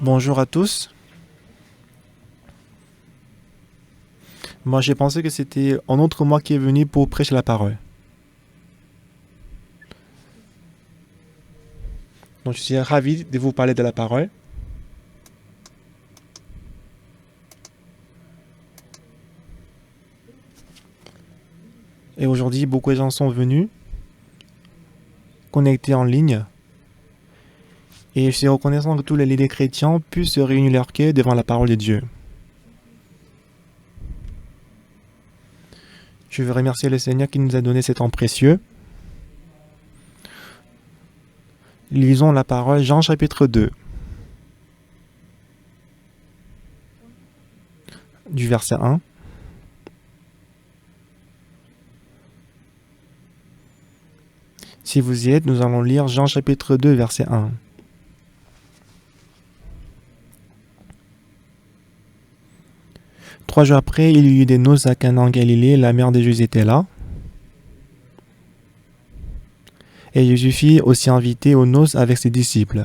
Bonjour à tous. Moi, j'ai pensé que c'était un autre moi qui est venu pour prêcher la parole. Donc, je suis ravi de vous parler de la parole. Et aujourd'hui, beaucoup de gens sont venus, connectés en ligne. Et je suis reconnaissant que tous les leaders chrétiens puissent se réunir leur cœur devant la parole de Dieu. Je veux remercier le Seigneur qui nous a donné ce temps précieux. Lisons la parole, Jean chapitre 2, du verset 1. Si vous y êtes, nous allons lire Jean chapitre 2, verset 1. Trois jours après, il y eut des noces à Cana en Galilée, la mère de Jésus était là. Et Jésus fit aussi inviter aux noces avec ses disciples.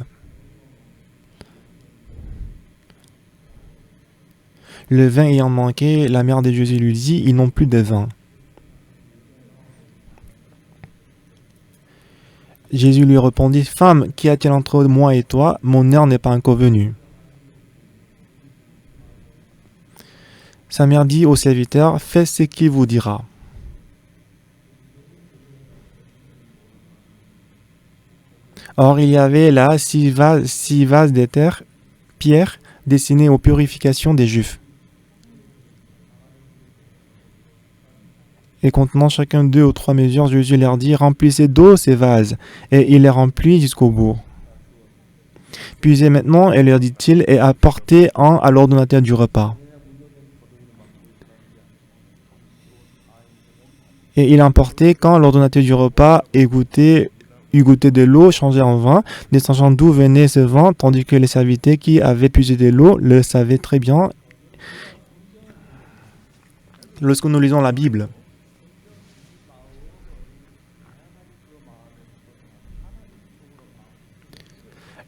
Le vin ayant manqué, la mère de Jésus lui dit, ils n'ont plus de vin. Jésus lui répondit, femme, qu'y a-t-il entre moi et toi? Mon heure n'est pas encore venue. Sa mère dit au serviteur, faites ce qu'il vous dira. Or, il y avait là 6 vases d'éther, pierre, destinés aux purifications des Juifs, et contenant chacun 2 ou 3 mesures, Jésus leur dit, remplissez d'eau ces vases, et il les remplit jusqu'au bout. Puisez maintenant, et leur dit-il, et apportez-en à l'ordonnateur du repas. Et il emportait quand l'ordonnateur du repas eut goûté de l'eau changée en vin, ne sachant d'où venait ce vin, tandis que les serviteurs qui avaient puisé de l'eau le savaient très bien. Lorsque nous lisons la Bible,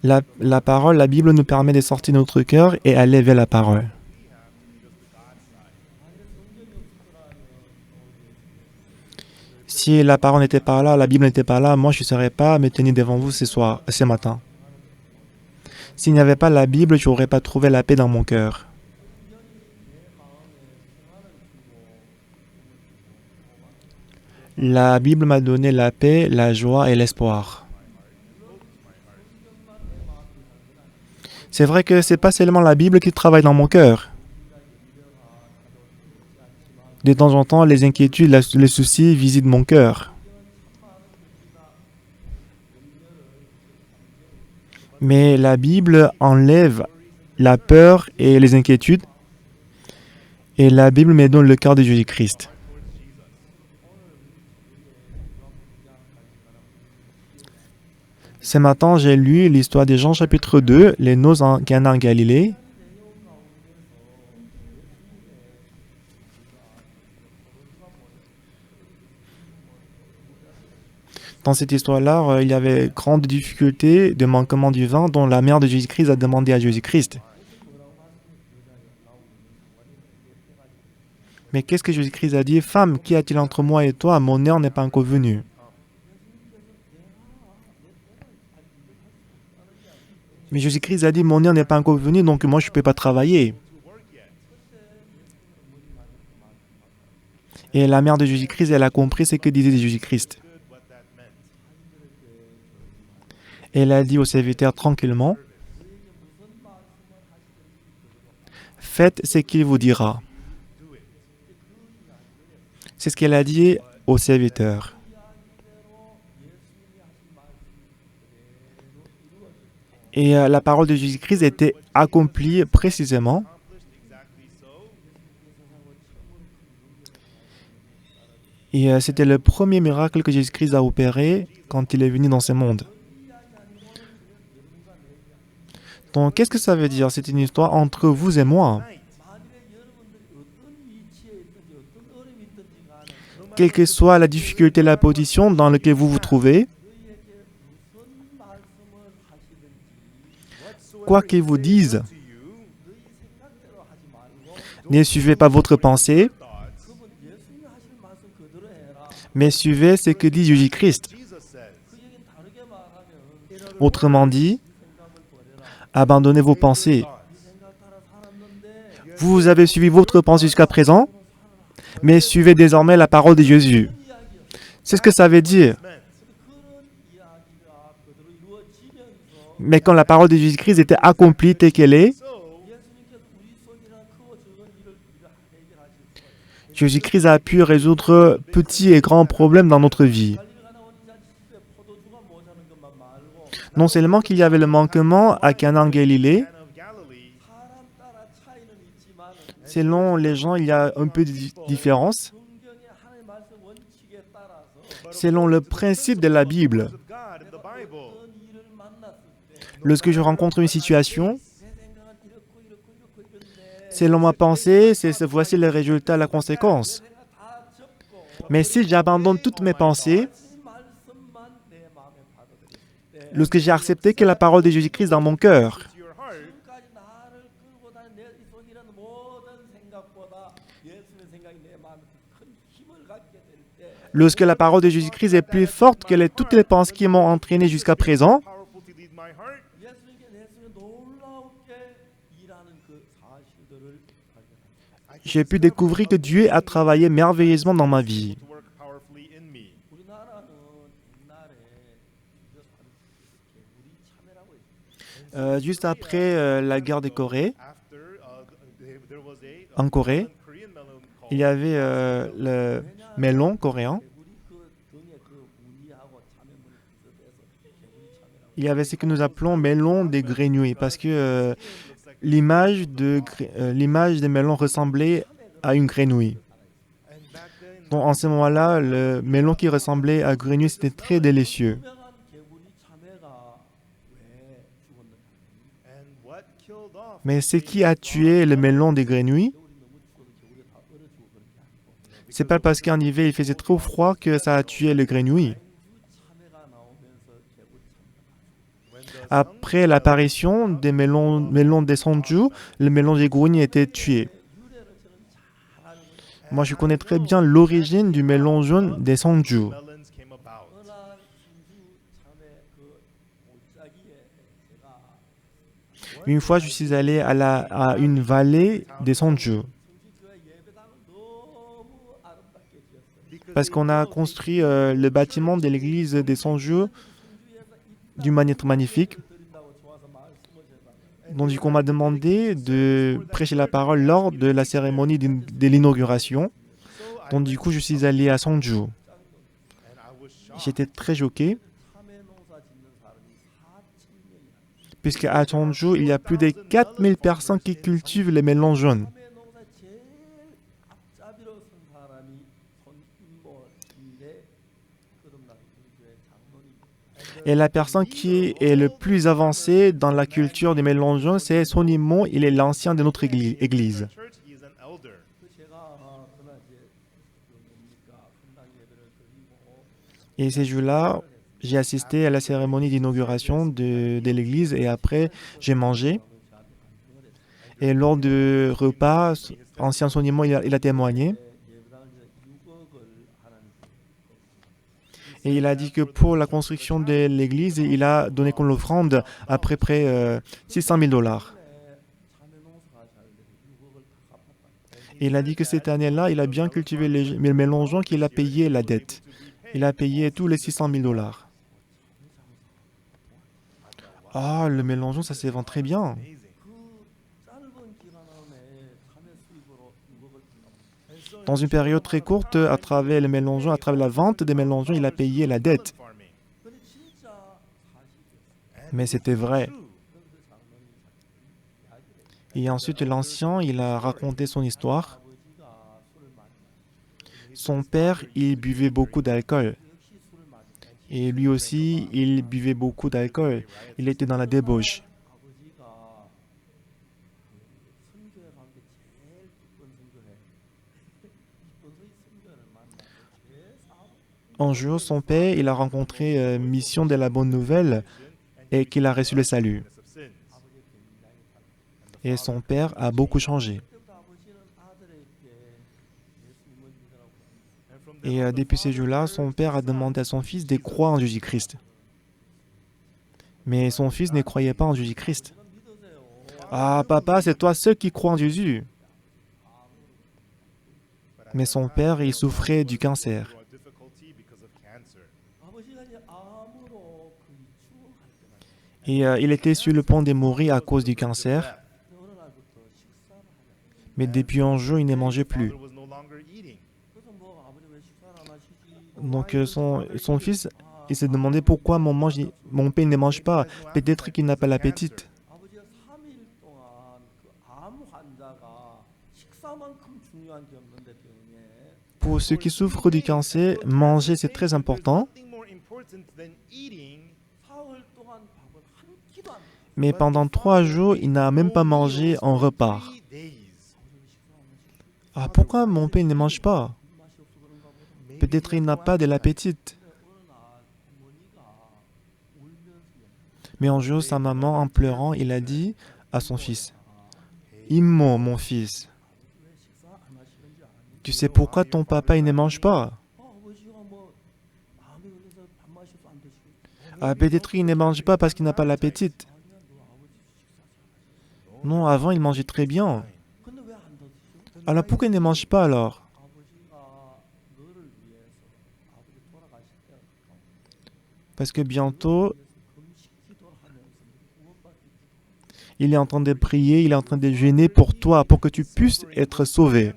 la parole, la Bible nous permet de sortir notre cœur et aller vers la parole. Si la parole n'était pas là, la Bible n'était pas là, moi je ne serais pas me tenir devant vous ce matin. S'il n'y avait pas la Bible, je n'aurais pas trouvé la paix dans mon cœur. La Bible m'a donné la paix, la joie et l'espoir. C'est vrai que ce n'est pas seulement la Bible qui travaille dans mon cœur. De temps en temps, les inquiétudes, les soucis visitent mon cœur. Mais la Bible enlève la peur et les inquiétudes. Et la Bible me donne le cœur de Jésus-Christ. Ce matin, j'ai lu l'histoire de Jean chapitre 2, les noces en Cana en Galilée. Dans cette histoire-là, il y avait grande difficulté de manquement du vin dont la mère de Jésus-Christ a demandé à Jésus-Christ. Mais qu'est-ce que Jésus-Christ a dit? Femme, qu'y a-t-il entre moi et toi? Mon heure n'est pas encore venue. Mais Jésus-Christ a dit, mon heure n'est pas encore venue, donc moi je ne peux pas travailler. Et la mère de Jésus-Christ, elle a compris ce que disait Jésus-Christ. Elle a dit au serviteur tranquillement, faites ce qu'il vous dira. C'est ce qu'elle a dit au serviteur. Et la parole de Jésus-Christ était accomplie précisément. Et c'était le premier miracle que Jésus-Christ a opéré quand il est venu dans ce monde. Donc, qu'est-ce que ça veut dire? C'est une histoire entre vous et moi. Quelle que soit la difficulté, la position dans laquelle vous vous trouvez, quoi qu'ils vous disent, ne suivez pas votre pensée, mais suivez ce que dit Jésus-Christ. Autrement dit, abandonnez vos pensées. Vous avez suivi votre pensée jusqu'à présent, mais suivez désormais la parole de Jésus. C'est ce que ça veut dire. Mais quand la parole de Jésus-Christ était accomplie telle qu'elle est, Jésus-Christ a pu résoudre petits et grands problèmes dans notre vie. Non seulement qu'il y avait le manquement à Cana en Galilée, selon les gens, il y a un peu de différence. Selon le principe de la Bible, lorsque je rencontre une situation, selon ma pensée, voici le résultat, la conséquence. Mais si j'abandonne toutes mes pensées, lorsque j'ai accepté que la parole de Jésus-Christ dans mon cœur, lorsque la parole de Jésus-Christ est plus forte que toutes les pensées qui m'ont entraîné jusqu'à présent, j'ai pu découvrir que Dieu a travaillé merveilleusement dans ma vie. Juste après la guerre de Corée, en Corée, il y avait le melon coréen. Il y avait ce que nous appelons melon des grenouilles, parce que l'image des melons ressemblait à une grenouille. Donc, en ce moment-là, le melon qui ressemblait à une grenouille, c'était très délicieux. Mais ce qui a tué le melon des grenouilles, c'est pas parce qu'en hiver il faisait trop froid que ça a tué les grenouilles. Après l'apparition des melons des sonju, le melon des grenouilles était tué. Moi, je connais très bien l'origine du melon jaune des sonju. Une fois, je suis allé à une vallée des sonju. Parce qu'on a construit le bâtiment de l'église des sonju d'une manière magnifique. Donc, on m'a demandé de prêcher la parole lors de la cérémonie de l'inauguration. Donc, du coup, je suis allé à Sonju. J'étais très choqué, puisque à Sonju, il y a plus de 4000 personnes qui cultivent les melons jaunes. Et la personne qui est le plus avancée dans la culture des melons jaunes, c'est Sonimon, il est l'ancien de notre église. Et ces jours-là, j'ai assisté à la cérémonie d'inauguration de l'église et après, j'ai mangé. Et lors du repas, ancien Sonimon, il a témoigné. Et il a dit que pour la construction de l'église, il a donné comme offrande à peu près 600 000 $. Et il a dit que cette année-là, il a bien cultivé les melons jaunes qu'il a payé la dette. Il a payé tous les 600 000 $. Ah, le melon jaune, ça se vend très bien. Dans une période très courte, à travers les melons jaunes, à travers la vente des melons jaunes, il a payé la dette. Mais c'était vrai. Et ensuite, l'ancien, il a raconté son histoire. Son père, il buvait beaucoup d'alcool. Et lui aussi, il buvait beaucoup d'alcool. Il était dans la débauche. Un jour, son père, il a rencontré Mission de la Bonne Nouvelle et qu'il a reçu le salut. Et son père a beaucoup changé. Et depuis ces jours-là, son père a demandé à son fils de croire en Jésus-Christ. Mais son fils ne croyait pas en Jésus-Christ. Ah, papa, c'est toi seul qui crois en Jésus. Mais son père, il souffrait du cancer. Et il était sur le point de mourir à cause du cancer. Mais depuis un jour, il ne mangeait plus. Donc son fils, il s'est demandé pourquoi mon père ne mange pas. Peut-être qu'il n'a pas l'appétit. Pour ceux qui souffrent du cancer, manger c'est très important. Mais pendant 3 jours, il n'a même pas mangé un repas. Ah, pourquoi mon père ne mange pas? Peut-être il n'a pas de l'appétit. Mais un jour, sa maman, en pleurant, il a dit à son fils, « Immo, mon fils, tu sais pourquoi ton papa il ne mange pas? Ah, peut-être il ne mange pas parce qu'il n'a pas l'appétit. Non, avant il mangeait très bien. Alors pourquoi il ne mange pas alors? Parce que bientôt, il est en train de prier, il est en train de jeûner pour toi, pour que tu puisses être sauvé.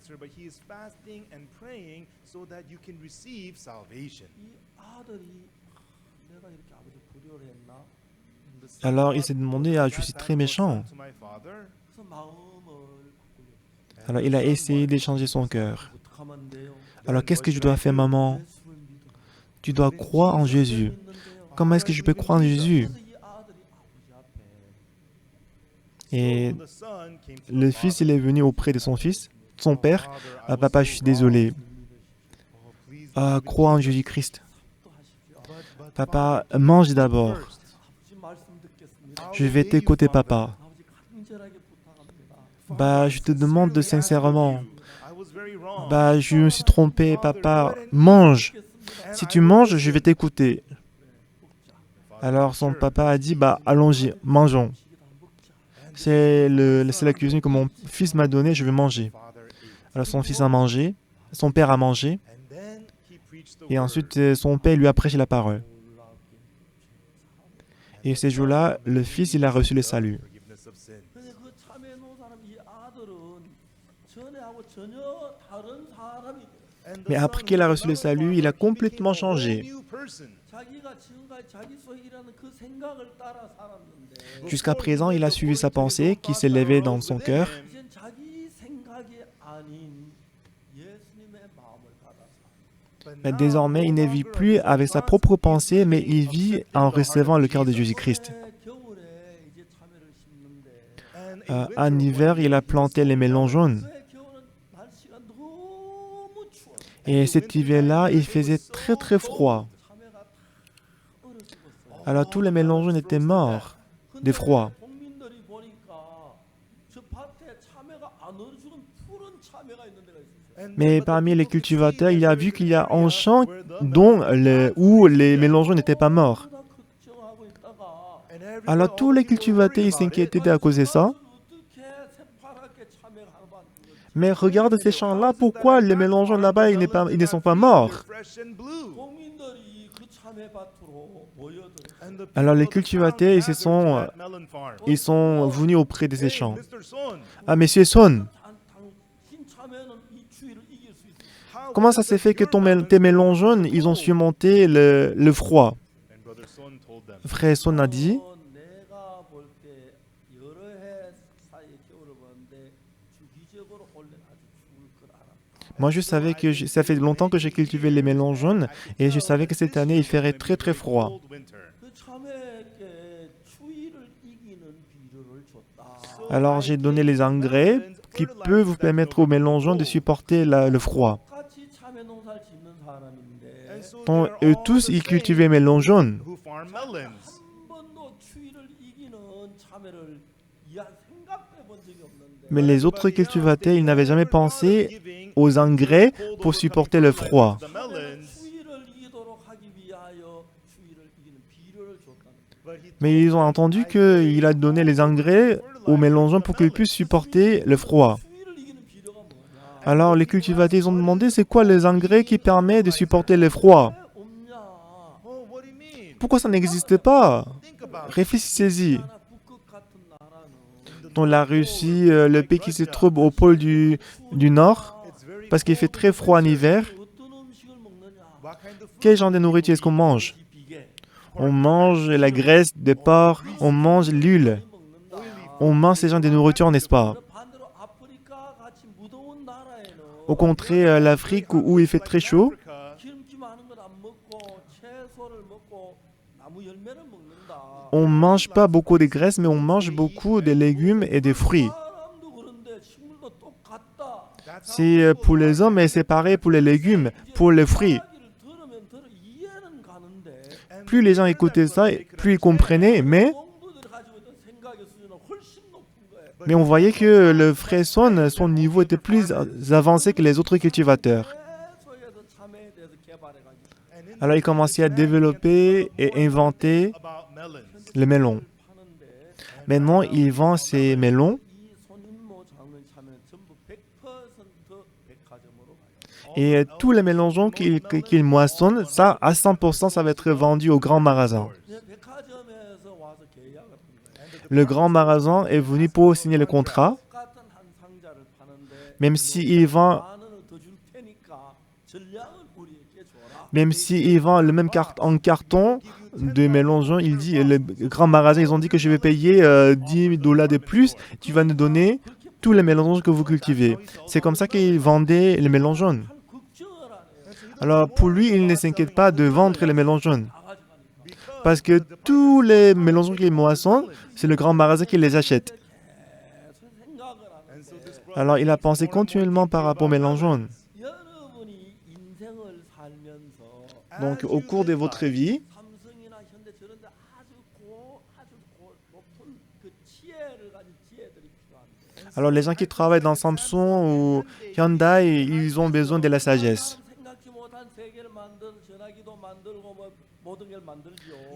Alors il s'est demandé, ah, je suis très méchant. Alors il a essayé d'échanger son cœur. Alors qu'est-ce que je dois faire, maman? Tu dois croire en Jésus. Comment est-ce que je peux croire en Jésus? Et le fils, il est venu auprès de son fils, son père. Ah, papa, je suis désolé. Ah, crois en Jésus-Christ. Papa, mange d'abord. Je vais t'écouter, papa. Bah, je te demande sincèrement. Bah, je me suis trompé, papa. Mange. Si tu manges, je vais t'écouter. Alors son papa a dit, bah, allons-y, mangeons. C'est la cuisine que mon fils m'a donnée, je vais manger. Alors son fils a mangé, son père a mangé, et ensuite son père lui a prêché la parole. Et ces jours-là, le fils, il a reçu le salut. Mais après qu'il a reçu le salut, il a complètement changé. Jusqu'à présent, il a suivi sa pensée qui s'élevait dans son cœur. Mais désormais, il ne vit plus avec sa propre pensée, mais il vit en recevant le cœur de Jésus-Christ. En hiver, il a planté les melons jaunes. Et cet hiver-là, il faisait très très froid. Alors tous les melons jaunes étaient morts de froid. Mais parmi les cultivateurs, il a vu qu'il y a un champ où les melons jaunes n'étaient pas morts. Alors tous les cultivateurs ils s'inquiétaient à cause de ça. Mais regarde ces champs-là, pourquoi les melons jaunes là-bas ils ne sont pas morts? Alors les cultivateurs ils sont venus auprès de ces champs. Ah, Monsieur Son, comment ça s'est fait que tes melons jaunes, ils ont surmonté le froid? Frère Son a dit, moi je savais que ça fait longtemps que j'ai cultivé les melons jaunes et je savais que cette année il ferait très très froid. Alors j'ai donné les engrais qui peuvent vous permettre aux melons jaunes de supporter le froid. Donc, eux tous, ils cultivaient melons jaunes. Mais les autres cultivateurs, ils n'avaient jamais pensé aux engrais pour supporter le froid. Mais ils ont entendu qu'il a donné les engrais aux mélangeants pour qu'ils puissent supporter le froid. Alors les cultivateurs, ils ont demandé c'est quoi les engrais qui permettent de supporter le froid? Pourquoi ça n'existe pas? Réfléchissez-y. Dans la Russie, le pays qui se trouve au pôle du Nord, parce qu'il fait très froid en hiver, quel genre de nourriture est-ce qu'on mange? On mange la graisse des porcs, on mange l'huile. On mange ces genres de nourriture, n'est-ce pas? Au contraire, l'Afrique où il fait très chaud, on ne mange pas beaucoup de graisse, mais on mange beaucoup de légumes et de fruits. C'est pour les hommes et c'est pareil pour les légumes, pour les fruits. Plus les gens écoutaient ça, plus ils comprenaient, mais on voyait que le frère son niveau était plus avancé que les autres cultivateurs. Alors il commençait à développer et inventer le melon. Maintenant, il vend ses melons et tous les mélangeons qu'il moissonne, ça, à 100%, ça va être vendu au grand magasin. Le grand magasin est venu pour signer le contrat, même s'il vend le même en carton de mélangeants, il dit, le grand magasin, ils ont dit que je vais payer $10 de plus, tu vas nous donner tous les mélangeons que vous cultivez. C'est comme ça qu'ils vendaient les mélangeons. Alors pour lui, il ne s'inquiète pas de vendre les mélangeons. Parce que tous les mélangeons qu'il moissonne, c'est le grand magasin qui les achète. Alors il a pensé continuellement par rapport aux mélangeons. Donc au cours de votre vie, alors les gens qui travaillent dans Samsung ou Hyundai, ils ont besoin de la sagesse.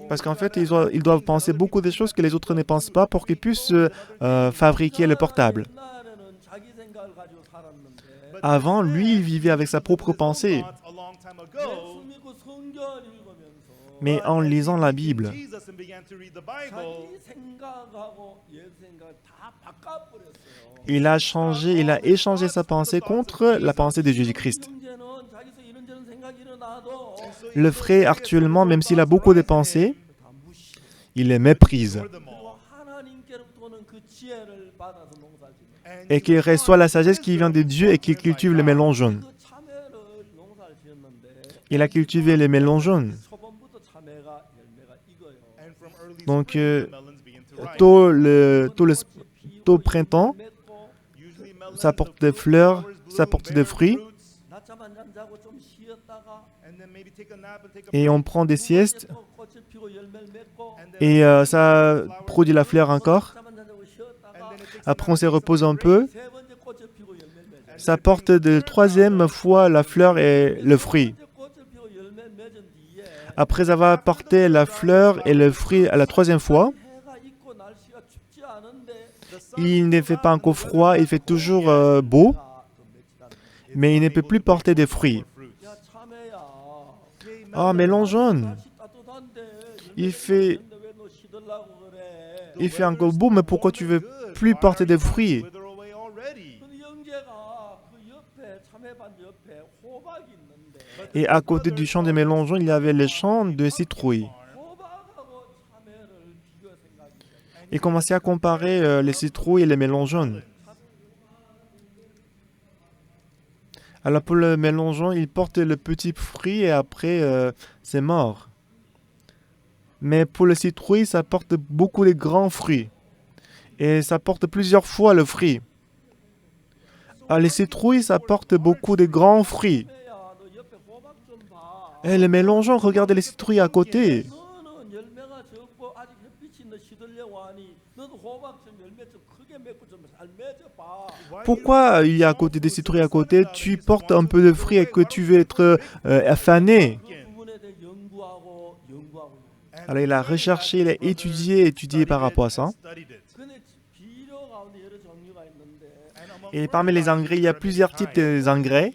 Parce qu'en fait, ils doivent penser beaucoup de choses que les autres ne pensent pas pour qu'ils puissent fabriquer le portable. Avant, lui, il vivait avec sa propre pensée. Mais en lisant la Bible, il a échangé sa pensée contre la pensée de Jésus-Christ. Le frère, actuellement, même s'il a beaucoup de pensées, il les méprise. Et qu'il reçoit la sagesse qui vient de Dieu et qu'il cultive les mélangeons. Il a cultivé les mélangeons. Donc, tôt printemps, ça porte des fleurs, ça porte des fruits. Et on prend des siestes et ça produit la fleur encore. Après, on se repose un peu. Ça porte de troisième fois la fleur et le fruit. Après avoir porté la fleur et le fruit à la troisième fois, il ne fait pas encore froid, il fait toujours beau, mais il ne peut plus porter des fruits. Ah, mélangeons. Il fait encore beau, mais pourquoi tu veux plus porter des fruits? Et à côté du champ de mélangeons, il y avait le champ de citrouilles. Il commençait à comparer les citrouilles et les mélangeons. Alors pour le mélangeon, il porte le petit fruit et après, c'est mort. Mais pour le citrouille, ça porte beaucoup de grands fruits. Et ça porte plusieurs fois le fruit. Alors les citrouilles, ça porte beaucoup de grands fruits. Et les mélangeons, regardez les citrouilles à côté. Pourquoi il y a à côté des citrouilles à côté, tu portes un peu de fruits et que tu veux être affané? Alors il a recherché, il a étudié par rapport à ça. Et parmi les engrais, il y a plusieurs types d'engrais.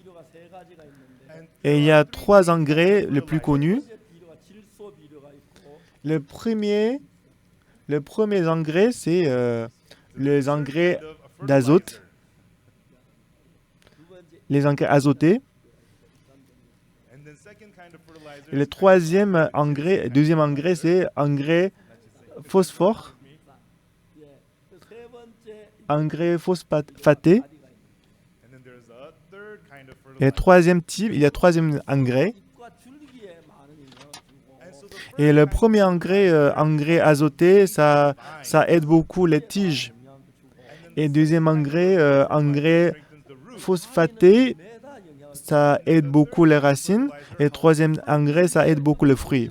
Et il y a 3 engrais les plus connus. Le premier engrais, c'est les engrais d'azote, les engrais azotés. Et le deuxième engrais, c'est engrais phosphore, engrais phosphaté. Et le troisième type, il y a troisième engrais. Et le premier engrais azoté, ça aide beaucoup les tiges. Et le deuxième engrais phosphaté, ça aide beaucoup les racines. Et le troisième engrais, ça aide beaucoup les fruits.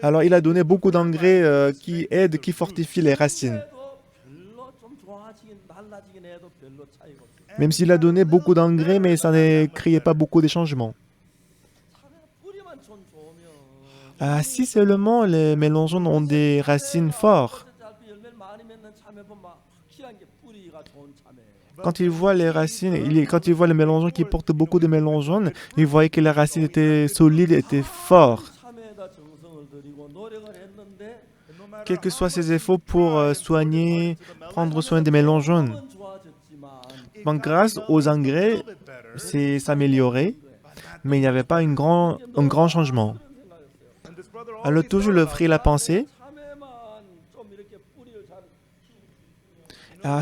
Alors, il a donné beaucoup d'engrais qui fortifient les racines. Même s'il a donné beaucoup d'engrais, mais ça ne créait pas beaucoup de changements. Si seulement les mélangeons ont des racines fortes. Quand il voit les racines, quand il voit les mélangeons qui portent beaucoup de mélangeons, il voyait que les racines étaient solides, étaient fortes. Quels que soient ses efforts pour prendre soin des mélangeons. Donc, grâce aux engrais, c'est s'améliorer, mais il n'y avait pas un grand changement. Alors, toujours le frère a pensé,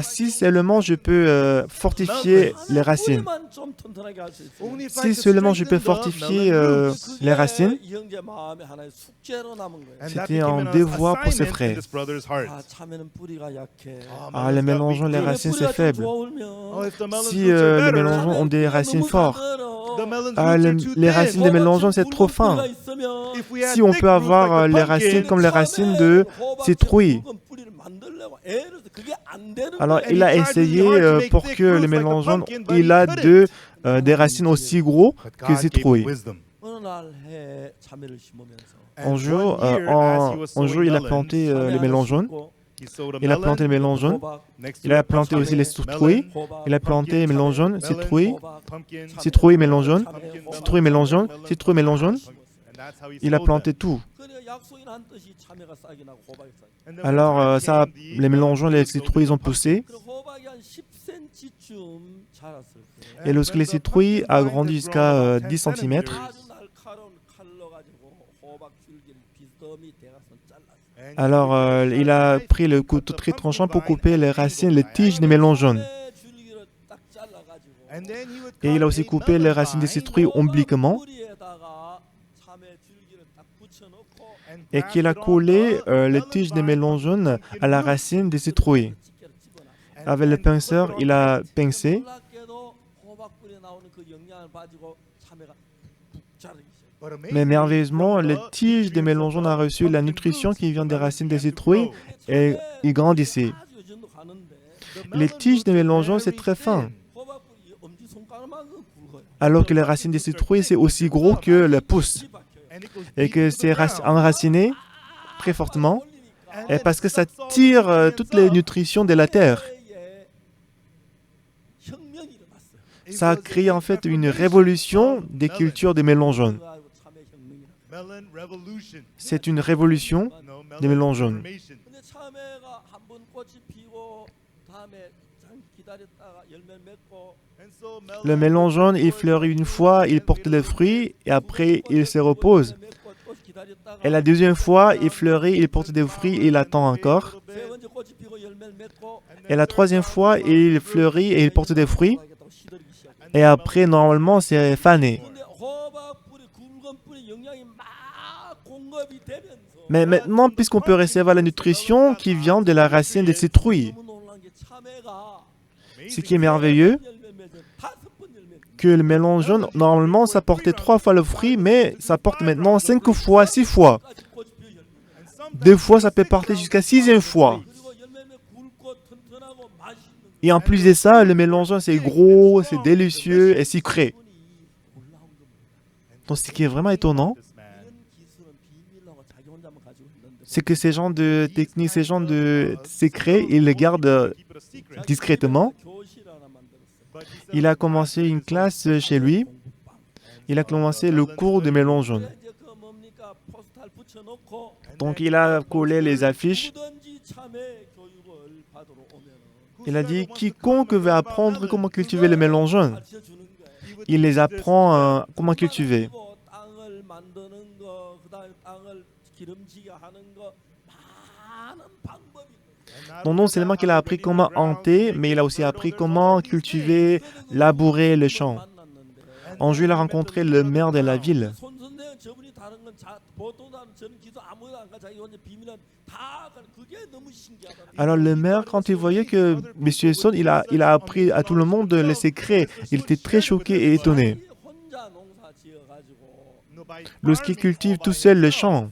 si seulement je peux fortifier les racines, si seulement je peux fortifier les racines, c'était un devoir pour ses frères. Les mélangeons, les racines, c'est faible. Si les mélangeons ont des racines fortes, les racines des mélangeons, c'est trop fin. Si on peut avoir les racines comme les racines de citrouille, alors il a essayé pour que le mélangeon il a des racines aussi gros que citrouille. Un jour, il a planté les mélangeons. Il a planté les mélangeons. Il a planté aussi les citrouilles. Il a planté les mélangeons, citrouilles, mélangeons, citrouilles, mélangeons, citrouilles, mélangeons. Il a planté tout. Alors, les mélangeons, les citrouilles ont poussé. Et lorsque les citrouilles a grandi jusqu'à 10 cm, alors il a pris le couteau très tranchant pour couper les racines, les tiges des mélangeons. Et il a aussi coupé les racines des citrouilles obliquement. Et qu'il a collé les tiges des mélangeons à la racine des citrouilles. Avec le pinceur, il a pincé. Mais merveilleusement, les tiges des mélangeons ont reçu la nutrition qui vient des racines des citrouilles et ils grandissaient. Les tiges des mélangeons, c'est très fin. Alors que les racines des citrouilles, c'est aussi gros que le pouce. Et que c'est enraciné très fortement, et parce que ça tire toutes les nutritions de la terre. Ça a créé en fait une révolution des cultures des mélangeons. C'est une révolution des mélangeons. Le mélangeon, il fleurit une fois, il porte les fruits, et après, il se repose. Et la deuxième fois, il fleurit, il porte des fruits, et il attend encore. Et la troisième fois, il fleurit et il porte des fruits. Et après, normalement, c'est fané. Mais maintenant, puisqu'on peut recevoir la nutrition qui vient de la racine des citrouilles, ce qui est merveilleux, que le mélangeon, normalement, ça portait 3 fois le fruit, mais ça porte maintenant 5 fois, 6 fois. Des fois, ça peut porter jusqu'à 6e fois. Et en plus de ça, le mélangeon, c'est gros, c'est délicieux et sucré. Donc, ce qui est vraiment étonnant, c'est que ces gens de techniques, ces gens de secrets, ils les gardent discrètement. Il a commencé une classe chez lui. Il a commencé le cours de mélangeon. Donc, il a collé les affiches. Il a dit, quiconque veut apprendre comment cultiver le mélangeon, il les apprend comment cultiver. Donc non seulement qu'il a appris comment hanter, mais il a aussi appris comment cultiver, labourer le champ. Un jour, il a rencontré le maire de la ville. Alors le maire, quand il voyait que M. Son, il a appris à tout le monde les secrets, il était très choqué et étonné. Lorsqu'il cultive tout seul le champ,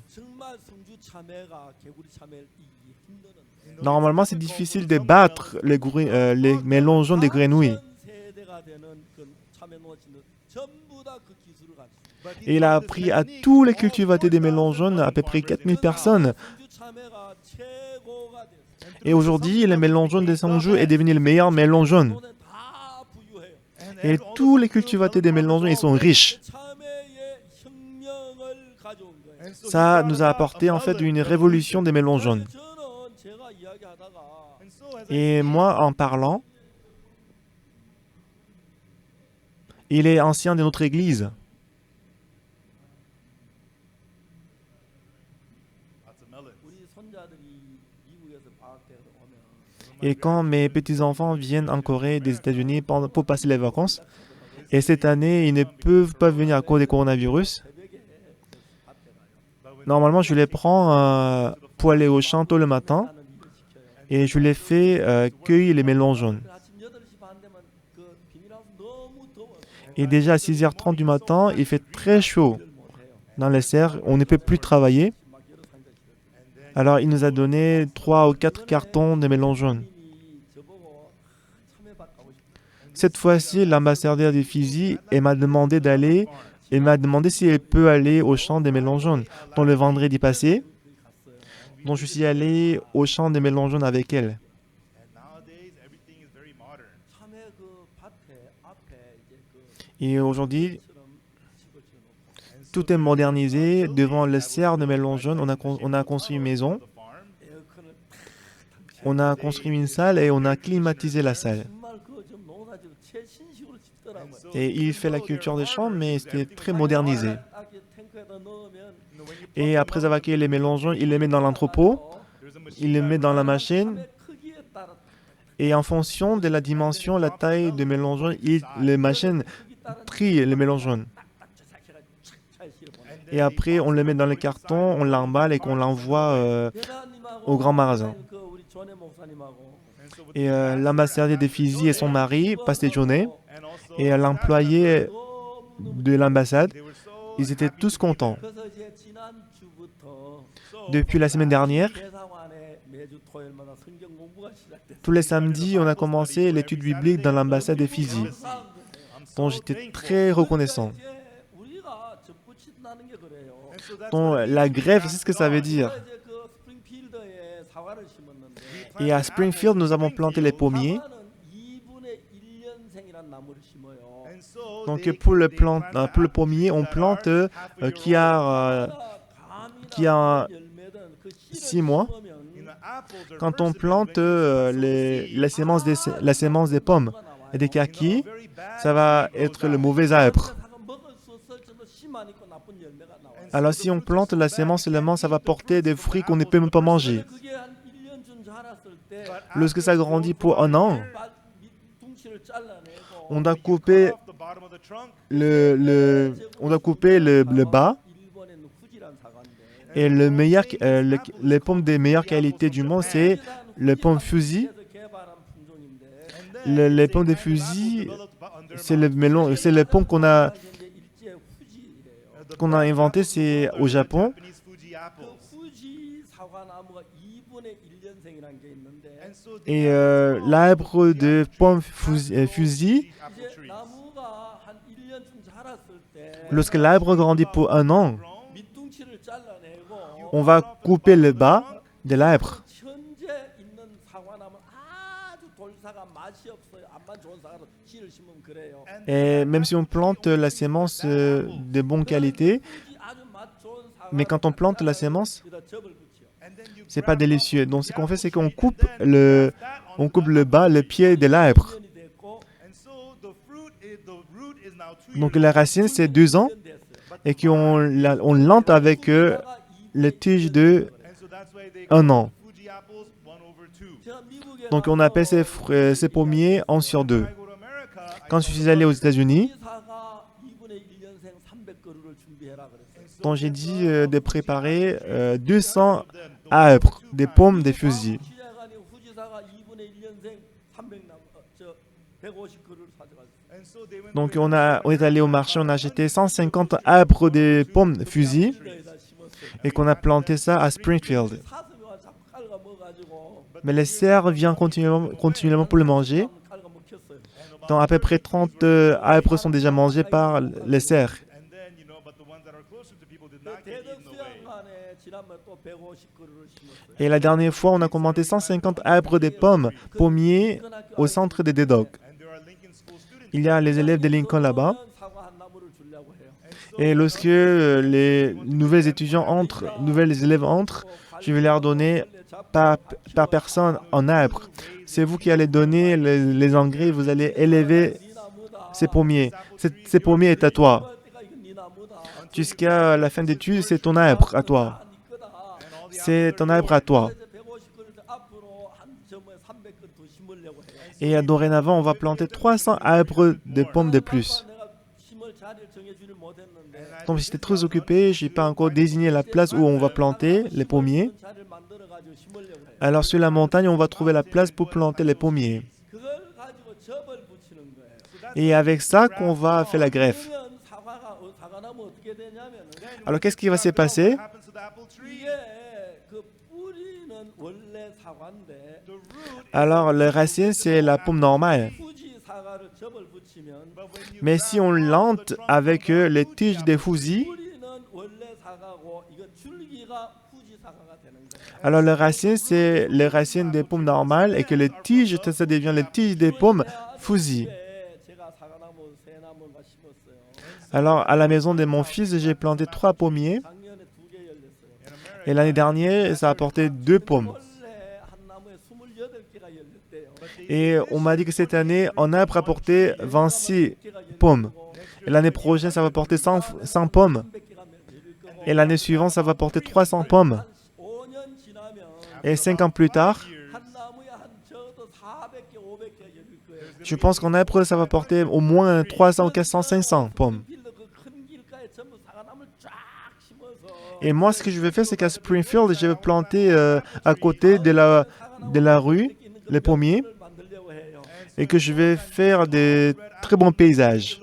normalement c'est difficile de battre les mélangeons des grenouilles. Et il a appris à tous les cultivateurs des mélangeons, à peu près 4000 personnes. Et aujourd'hui, le mélangeon de Songju est devenu le meilleur mélangeon. Et tous les cultivateurs des mélangeons, ils sont riches. Ça nous a apporté en fait une révolution des mélangeons. Et moi, en parlant, il est ancien de notre église. Et quand mes petits-enfants viennent en Corée des États-Unis pour passer les vacances, et cette année, ils ne peuvent pas venir à cause du coronavirus, normalement, je les prends pour aller au champ tôt le matin et je les fais cueillir les mélangeons. Et déjà à 6h30 du matin, il fait très chaud dans les serres, on ne peut plus travailler. Alors, il nous a donné 3 ou 4 cartons de mélangeons. Cette fois-ci, l'ambassadeur de Fidji m'a demandé d'aller, et m'a demandé si elle peut aller au champ des mélangeons. Donc le vendredi passé, donc je suis allé au champ des mélangeons avec elle. Et aujourd'hui, tout est modernisé. Devant le serre de mélangeons, on a construit une maison, on a construit une salle et on a climatisé la salle. Et il fait la culture des champs, mais c'était très modernisé. Et après avoir cueilli les mélangeons, il les met dans l'entrepôt, il les met dans la machine. Et en fonction de la dimension, la taille des mélangeons, les machines trient les mélangeons. Et après, on les met dans le carton, on l'emballe et qu'on l'envoie au grand magasin. Et l'ambassadeur de Fidji et son mari, Pasteur Johnny, et l'employé de l'ambassade, ils étaient tous contents. Depuis la semaine dernière, tous les samedis, on a commencé l'étude biblique dans l'ambassade de Fidji. Donc j'étais très reconnaissant. Donc la grève, c'est ce que ça veut dire. Et à Springfield, nous avons planté les pommiers. Donc pour le pommier, on plante qui a 6 mois. Quand on plante la sémence des pommes et des kakis, ça va être le mauvais arbre. Alors si on plante la sémence seulement, ça va porter des fruits qu'on ne peut même pas manger. Lorsque ça grandit pour 1 an, on doit couper le bas. Et les pommes des meilleures qualités du monde, c'est les pommes Fuji. Les pommes de Fuji, c'est les pommes qu'on a inventées, c'est au Japon. Et l'arbre de pomme fusil, lorsque l'arbre grandit pour 1 an, on va couper le bas de l'arbre. Et même si on plante la sémence de bonne qualité, mais quand on plante la sémence, c'est pas délicieux. Donc ce qu'on fait, c'est qu'on coupe le bas, le pied de l'arbre. Donc la racine, c'est 2 ans et qu'on lente avec les tiges de 1 an. Donc on appelle ces pommiers 1/2. Quand je suis allé aux États-Unis, donc j'ai dit de préparer 200 arbres, des pommes, des fusils. Donc on est allé au marché, on a acheté 150 arbres de pommes fusils et qu'on a planté ça à Springfield. Mais les cerfs viennent continuellement pour le manger. Donc à peu près 30 arbres sont déjà mangés par les cerfs. Et la dernière fois, on a commenté 150 arbres de pommes, pommiers, au centre de Dedog. Il y a les élèves de Lincoln là-bas. Et lorsque les nouvelles élèves entrent, je vais leur donner par personne un arbre. C'est vous qui allez donner les engrais, vous allez élever ces pommiers. Ces pommiers est à toi. Jusqu'à la fin d'études, c'est ton arbre à toi. C'est ton arbre à toi. Et dorénavant, on va planter 300 arbres de pommes de plus. Donc j'étais très occupé, je n'ai pas encore désigné la place où on va planter les pommiers. Alors sur la montagne, on va trouver la place pour planter les pommiers. Et avec ça qu'on va faire la greffe. Alors qu'est-ce qui va se passer? Alors la racine, c'est la pomme normale. Mais si on lente avec les tiges des fusils, alors la racine, c'est les racines des pommes normales et que les tiges, ça devient les tiges des pommes fusils. Alors à la maison de mon fils, j'ai planté 3 pommiers. Et l'année dernière, ça a apporté 2 pommes. Et on m'a dit que cette année, un arbre a apporté 26 pommes. Et l'année prochaine, ça va porter 100 pommes. Et l'année suivante, ça va porter 300 pommes. Et 5 ans plus tard, je pense qu'en arbre, ça va porter au moins 300, 400, 500 pommes. Et moi, ce que je vais faire, c'est qu'à Springfield, je vais planter à côté de la rue, les pommiers, et que je vais faire des très bons paysages.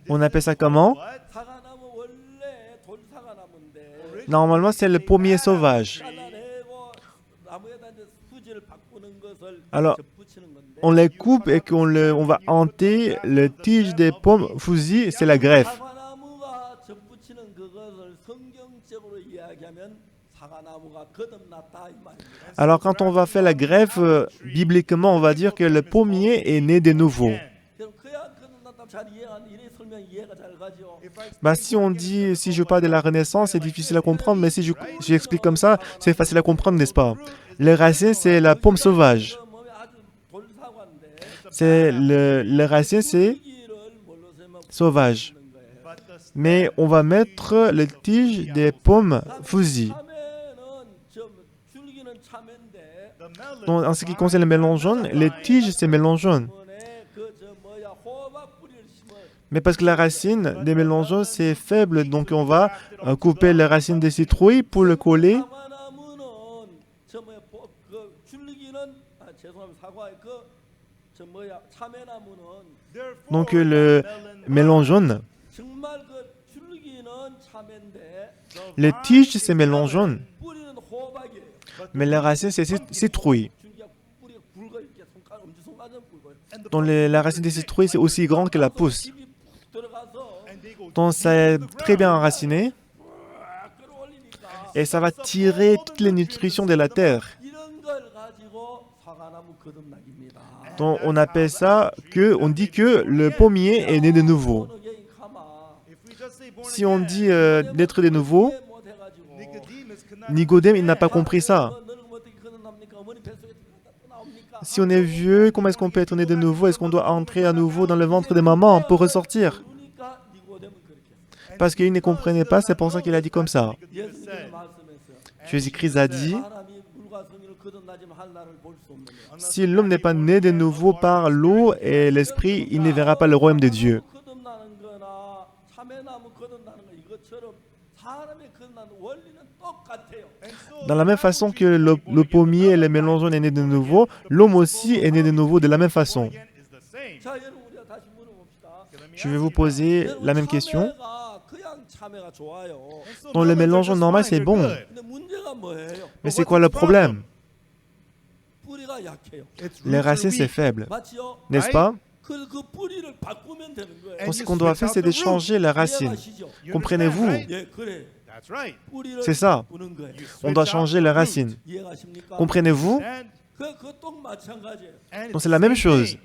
On appelle ça comment? Normalement, c'est le pommier sauvage. Alors, on les coupe et on va hanter le tige des pommes fusils, c'est la greffe. Alors, quand on va faire la greffe, bibliquement, on va dire que le pommier est né de nouveau. Si je parle de la Renaissance, c'est difficile à comprendre, mais si j'explique comme ça, c'est facile à comprendre, n'est-ce pas? Les racines, c'est la pomme sauvage. Le racine, c'est sauvage. Mais on va mettre le tige des pommes fusils. Donc, en ce qui concerne le melon jaune, les tiges, c'est melon jaune. Mais parce que la racine des melons jaunes, c'est faible, donc on va couper les racines des citrouilles pour le coller. Donc le melon jaune, Les tiges, c'est melon jaune, mais les racines, c'est citrouille. Donc la racine des citrouilles, c'est aussi grande que la pousse. Donc ça est très bien enraciné et ça va tirer toutes les nutritions de la terre. Donc on appelle ça on dit que le pommier est né de nouveau. Si on dit naître de nouveau, Nicodème, il n'a pas compris ça. Si on est vieux, comment est-ce qu'on peut être né de nouveau? Est-ce qu'on doit entrer à nouveau dans le ventre de maman pour ressortir? Parce qu'il ne comprenait pas, c'est pour ça qu'il a dit comme ça. Jésus-Christ a dit, si l'homme n'est pas né de nouveau par l'eau et l'esprit, il ne verra pas le royaume de Dieu. Dans la même façon que le pommier et le melon jaune est né de nouveau, l'homme aussi est né de nouveau de la même façon. Je vais vous poser la même question. Donc le melon jaune normal, c'est bon. Mais c'est quoi le problème? Les racines, c'est faible. N'est-ce pas? Donc ce qu'on doit faire, c'est de changer les racines. Comprenez-vous? C'est ça. On doit changer les racines. Comprenez-vous? Donc c'est la même chose.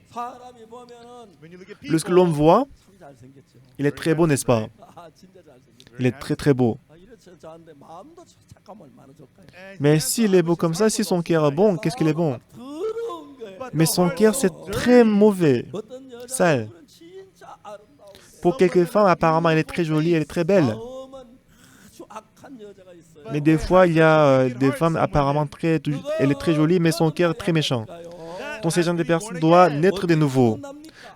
Lorsque l'homme voit, il est très beau, n'est-ce pas? Il est très très beau. Mais s'il est beau comme ça, si son cœur est bon, qu'est-ce qu'il est bon? Mais son cœur, c'est très mauvais, sale. Pour quelques femmes, apparemment, elle est très jolie, elle est très belle. Mais des fois, il y a des femmes, apparemment, elle est très jolie, mais son cœur est très méchant. Donc ces gens de personnes doivent naître de nouveau.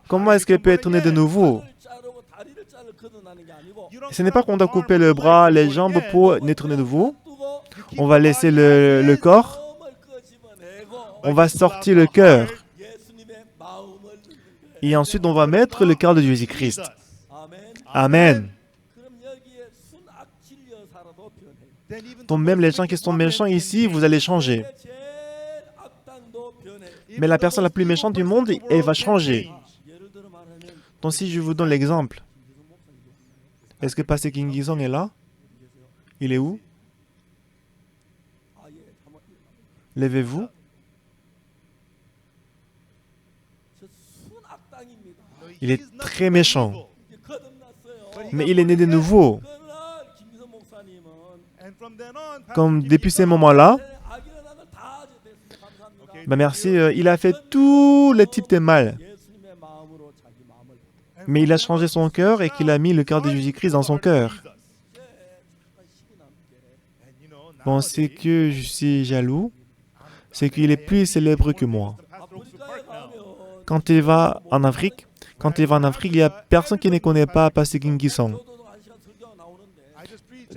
Comment est-ce qu'elle peut être née de nouveau? Ce n'est pas qu'on doit couper le bras, les jambes pour naître de nouveau. On va laisser le corps. On va sortir le cœur. Et ensuite, on va mettre le cœur de Jésus-Christ. Amen. Donc même les gens qui sont méchants ici, vous allez changer. Mais la personne la plus méchante du monde, elle va changer. Donc si je vous donne l'exemple, est-ce que Pasteur Kim Gi-sung est là? Il est où? Levez-vous. Il est très méchant. Mais il est né de nouveau. Comme depuis ces moments-là, merci, il a fait tous les types de mal. Mais il a changé son cœur et qu'il a mis le cœur de Jésus-Christ dans son cœur. Bon, c'est que je suis jaloux, c'est qu'il est plus célèbre que moi. Quand il va en Afrique, il n'y a personne qui ne connaît pas Pasteur Kim Gi-sung.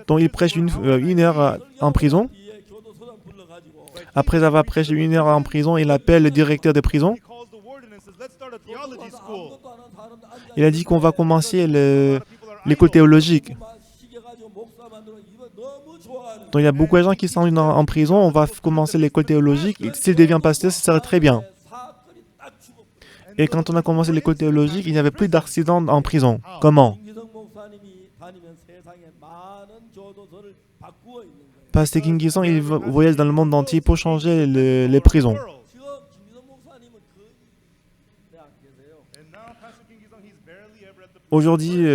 Donc il prêche une heure en prison. Après avoir prêché une heure en prison, il appelle le directeur de prison. Il a dit qu'on va commencer l'école théologique. Donc il y a beaucoup de gens qui sont en prison, on va commencer l'école théologique. S'il devient pasteur, ça serait très bien. Et quand on a commencé l'école théologique, il n'y avait plus d'accidents en prison. Comment? Pasteur Kim Gi-sung, il voyage dans le monde entier pour changer les prisons. Aujourd'hui,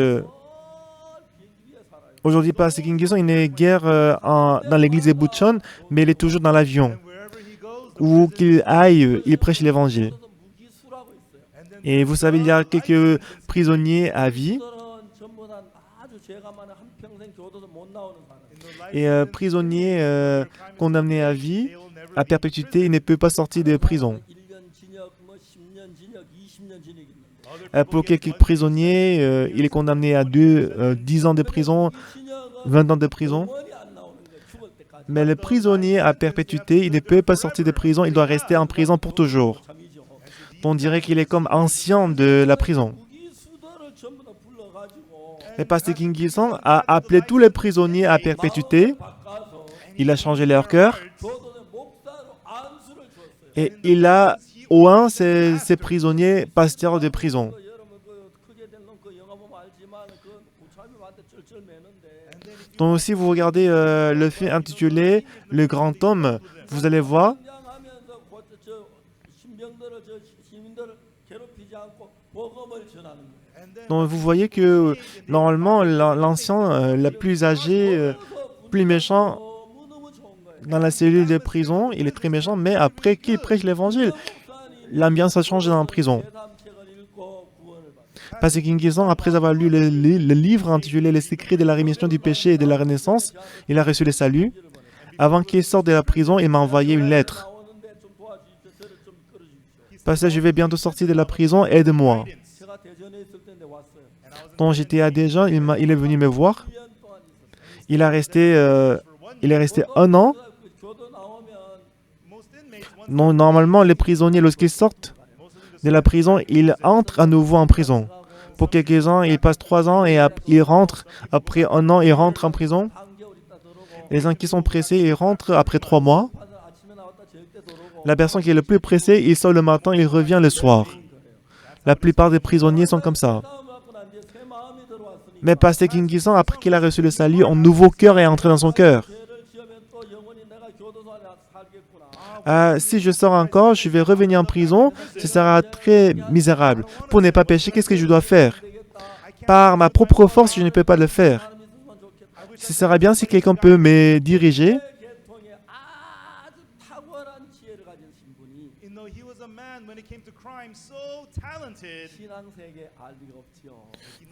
Pasteur Kim Gi-sung, il n'est guère dans l'église de Bucheon, mais il est toujours dans l'avion. Où qu'il aille, il prêche l'évangile. Et vous savez, il y a quelques prisonniers à vie. Et prisonniers condamnés à vie, à perpétuité, il ne peut pas sortir de prison. Pour quelques prisonniers, il est condamné à 10 ans de prison, 20 ans de prison. Mais le prisonnier à perpétuité, il ne peut pas sortir de prison, il doit rester en prison pour toujours. On dirait qu'il est comme ancien de la prison. Mais Pasteur Kim Il-sung a appelé tous les prisonniers à perpétuité. Il a changé leur cœur. Et il a oint ces prisonniers pasteurs de prison. Donc si vous regardez le film intitulé Le Grand Homme, vous allez voir donc vous voyez que normalement l'ancien, le plus âgé, plus méchant dans la cellule de prison, il est très méchant, mais après qu'il prêche l'évangile, l'ambiance a changé dans la prison. Parce que Kim Il-sung, après avoir lu le livre intitulé Les secrets de la rémission du péché et de la renaissance, il a reçu le salut. Avant qu'il sorte de la prison, il m'a envoyé une lettre. Parce que je vais bientôt sortir de la prison, aide-moi. Quand j'étais à Daejeon, il est venu me voir. Il est resté 1 an. Non, normalement, les prisonniers, lorsqu'ils sortent de la prison, ils entrent à nouveau en prison. Pour quelques-uns, ils passent 3 ans et ils rentrent. Après 1 an, ils rentrent en prison. Les gens qui sont pressés, ils rentrent après 3 mois. La personne qui est le plus pressée, il sort le matin, il revient le soir. La plupart des prisonniers sont comme ça. Mais Pasteur Kim Il-sung, après qu'il a reçu le salut, un nouveau cœur est entré dans son cœur. Si je sors encore, je vais revenir en prison, ce sera très misérable. Pour ne pas pécher, qu'est-ce que je dois faire? Par ma propre force, je ne peux pas le faire. Ce sera bien si quelqu'un peut me diriger.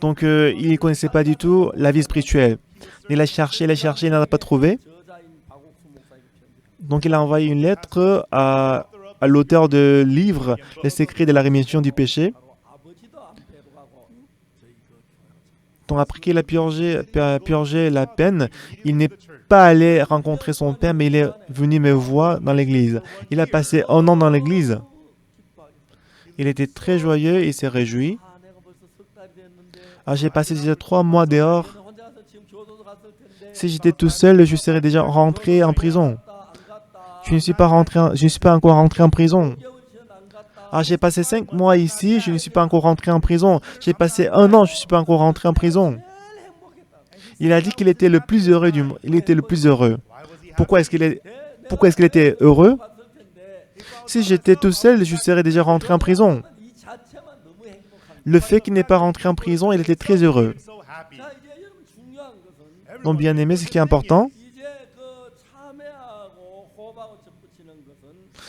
Donc, il ne connaissait pas du tout la vie spirituelle. Il a cherché, il n'en a pas trouvé. Donc, il a envoyé une lettre à l'auteur du livre Les secrets de la rémission du péché. Donc, après qu'il a purgé la peine, il n'est pas allé rencontrer son père, mais il est venu me voir dans l'église. Il a passé 1 an dans l'église. Il était très joyeux, il s'est réjoui. J'ai passé déjà 3 mois dehors. Si j'étais tout seul, je serais déjà rentré en prison. Je ne suis pas encore rentré en prison. J'ai passé 5 mois ici, je ne suis pas encore rentré en prison. J'ai passé 1 an, je ne suis pas encore rentré en prison. Il a dit qu'il était le plus heureux du monde. Il était le plus heureux. Pourquoi est-ce qu'il était heureux? Si j'étais tout seul, je serais déjà rentré en prison. Le fait qu'il n'est pas rentré en prison, il était très heureux. Donc, bien aimé, ce qui est important,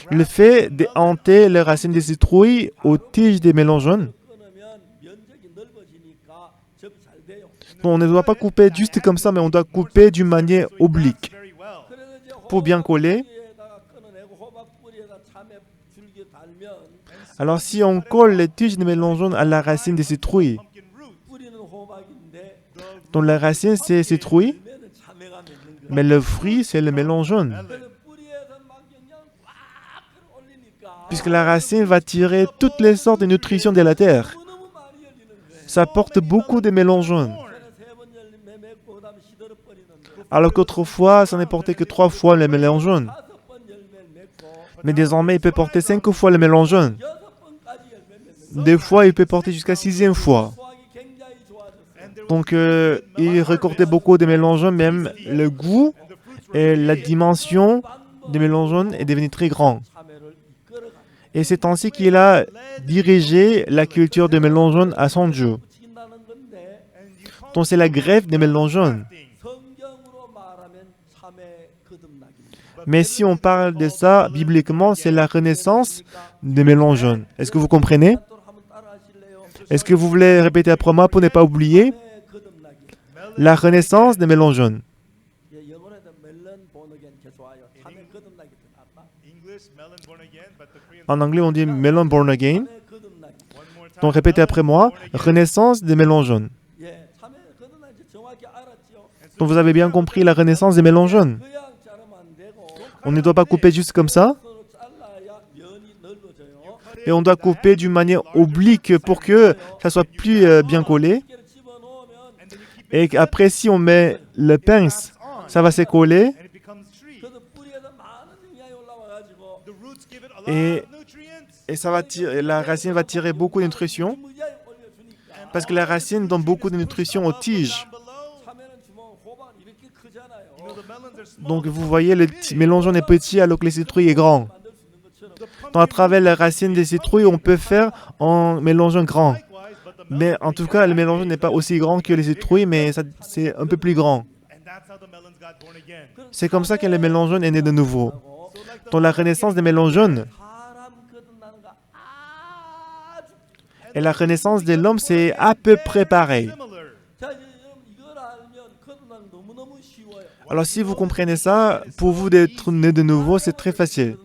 le fait de hanter les racines des citrouilles aux tiges des melons jaunes. On ne doit pas couper juste comme ça, mais on doit couper d'une manière oblique. Pour bien coller. Alors, si on colle les tiges des melons jaunes à la racine des citrouilles, donc la racine, c'est citrouille, mais le fruit, c'est le melon jaune. Puisque la racine va tirer toutes les sortes de nutritions de la terre. Ça porte beaucoup de melons jaunes. Alors qu'autrefois, ça ne portait que 3 fois le melon jaune. Mais désormais, il peut porter 5 fois le melon jaune. Des fois, il peut porter jusqu'à 6e fois. Donc, il récoltait beaucoup de melons jaunes, même le goût et la dimension des melons jaunes est devenu très grand. Et c'est ainsi qu'il a dirigé la culture des melons jaunes à Sonju. Donc, c'est la greffe des melons jaunes. Mais si on parle de ça, bibliquement, c'est la renaissance des melons jaunes. Est-ce que vous comprenez? Est-ce que vous voulez répéter après moi pour ne pas oublier? La renaissance des melons jaunes. En anglais, on dit melon born again. Donc, répétez après moi. Renaissance des melons jaunes. Donc, vous avez bien compris la renaissance des melons jaunes. On ne doit pas couper juste comme ça. Et on doit couper d'une manière oblique pour que ça soit plus bien collé. Et après, si on met le pince, ça va s'écoller et, la racine va tirer beaucoup de nutrition parce que la racine donne beaucoup de nutrition aux tiges. Donc vous voyez, le mélangeon est petit alors que le citrouille est grand. Donc à travers la racine des citrouilles, on peut faire un mélangeon grand. Mais en tout cas, le mélangeon n'est pas aussi grand que les citrouilles, mais c'est un peu plus grand. C'est comme ça que le mélangeon est né de nouveau. Dans la renaissance des mélangeons et la renaissance de l'homme, c'est à peu près pareil. Alors si vous comprenez ça, pour vous d'être né de nouveau, c'est très facile.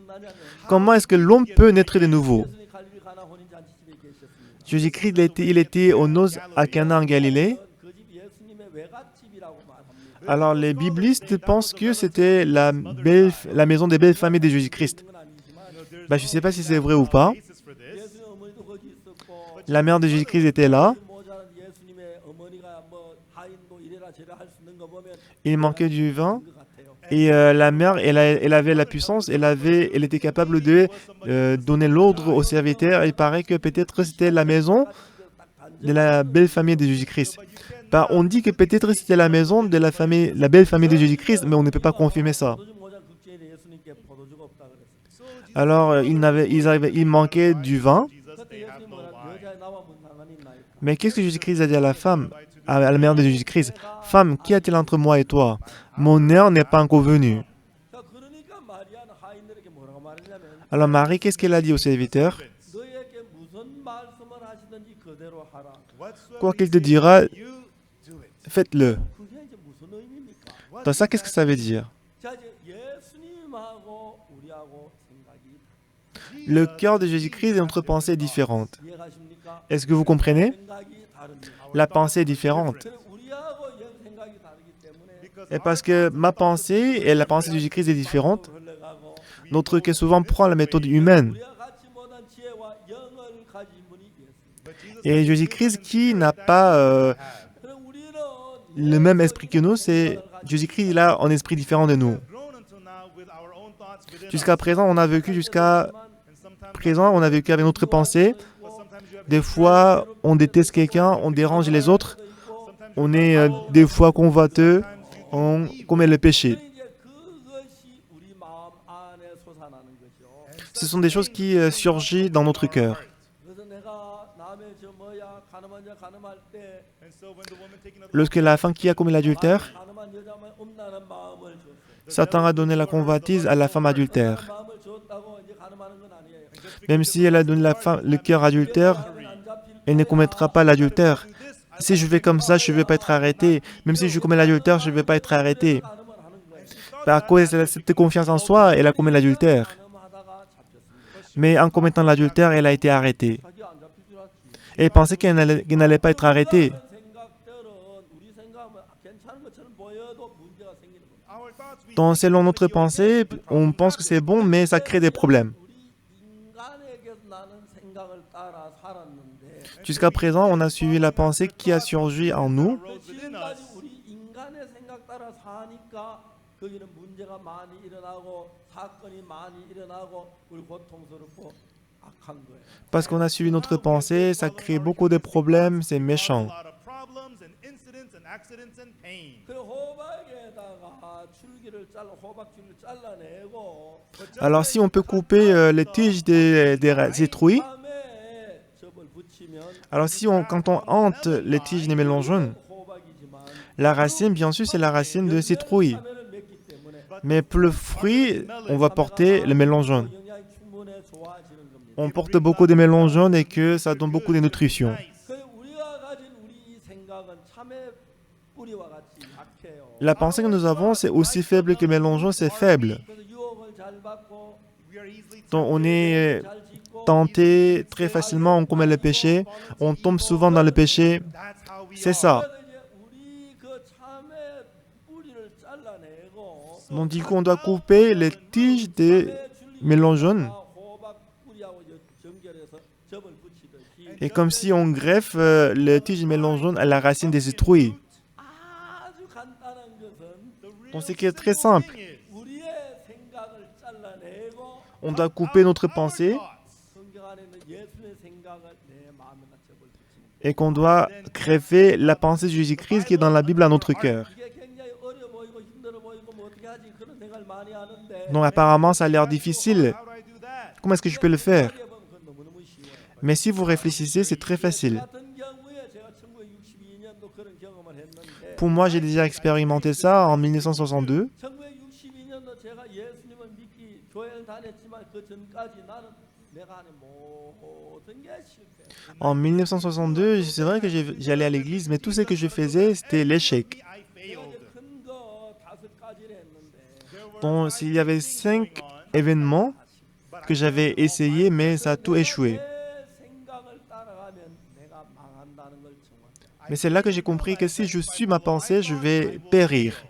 Comment est-ce que l'homme peut naître de nouveau? Jésus-Christ, il était aux noces à Cana en Galilée. Alors les biblistes pensent que c'était la maison des belles familles de Jésus-Christ. Je ne sais pas si c'est vrai ou pas. La mère de Jésus-Christ était là. Il manquait du vin. Et la mère, elle avait la puissance, elle était capable de donner l'ordre aux serviteurs. Il paraît que peut-être c'était la maison de la belle famille de Jésus-Christ. On dit que peut-être c'était la maison de la belle famille de Jésus-Christ, mais on ne peut pas confirmer ça. Alors, il manquait du vin. Mais qu'est-ce que Jésus-Christ a dit à la femme, à la mère de Jésus-Christ? Femme, qu'y a-t-il entre moi et toi? Mon heure n'est pas encore venue. Alors Marie, qu'est-ce qu'elle a dit aux serviteurs? Quoi qu'il te dira, faites-le. Donc ça, qu'est-ce que ça veut dire? Le cœur de Jésus-Christ et notre pensée est différente. Est-ce que vous comprenez? La pensée est différente. Et parce que ma pensée et la pensée de Jésus-Christ est différente, notre cœur souvent prend la méthode humaine. Et Jésus-Christ qui n'a pas le même esprit que nous, c'est Jésus-Christ, il a un esprit différent de nous. Jusqu'à présent, on a vécu avec notre pensée. Des fois, on déteste quelqu'un, on dérange les autres. On est des fois convoiteux, on commet le péché. Ce sont des choses qui surgissent dans notre cœur. Lorsque la femme qui a commis l'adultère, Satan a donné la convoitise à la femme adultère. Même si elle a donné le cœur adultère, elle ne commettra pas l'adultère. Si je fais comme ça, je ne vais pas être arrêté. Même si je commets l'adultère, je ne vais pas être arrêté. À cause de cette confiance en soi, elle a commis l'adultère. Mais en commettant l'adultère, elle a été arrêtée. Elle pensait qu'elle n'allait pas être arrêtée. Donc, selon notre pensée, on pense que c'est bon, mais ça crée des problèmes. Jusqu'à présent, on a suivi la pensée qui a surgi en nous. Parce qu'on a suivi notre pensée, ça crée beaucoup de problèmes, c'est méchant. Alors si on peut couper les tiges des citrouilles, alors quand on hante les tiges des mélangeons, la racine, bien sûr, c'est la racine de citrouille. Mais pour le fruit, on va porter le mélangeon. On porte beaucoup de mélangeons et que ça donne beaucoup de nutrition. La pensée que nous avons, c'est aussi faible que le mélangeon, c'est faible. Donc on est tenté très facilement, on commet le péché, on tombe souvent dans le péché. C'est ça. Donc du coup, on doit couper les tiges des mélangeons. Et comme si on greffe les tiges des mélangeons à la racine des citrouilles. Donc c'est qui est très simple. On doit couper notre pensée et qu'on doit greffer la pensée de Jésus-Christ qui est dans la Bible à notre cœur. Donc apparemment, ça a l'air difficile. Comment est-ce que je peux le faire? Mais si vous réfléchissez, c'est très facile. Pour moi, j'ai déjà expérimenté ça en 1962. En 1962, c'est vrai que j'allais à l'église, mais tout ce que je faisais, c'était l'échec. Donc, il y avait 5 événements que j'avais essayé, mais ça a tout échoué. Mais c'est là que j'ai compris que si je suis ma pensée, je vais périr.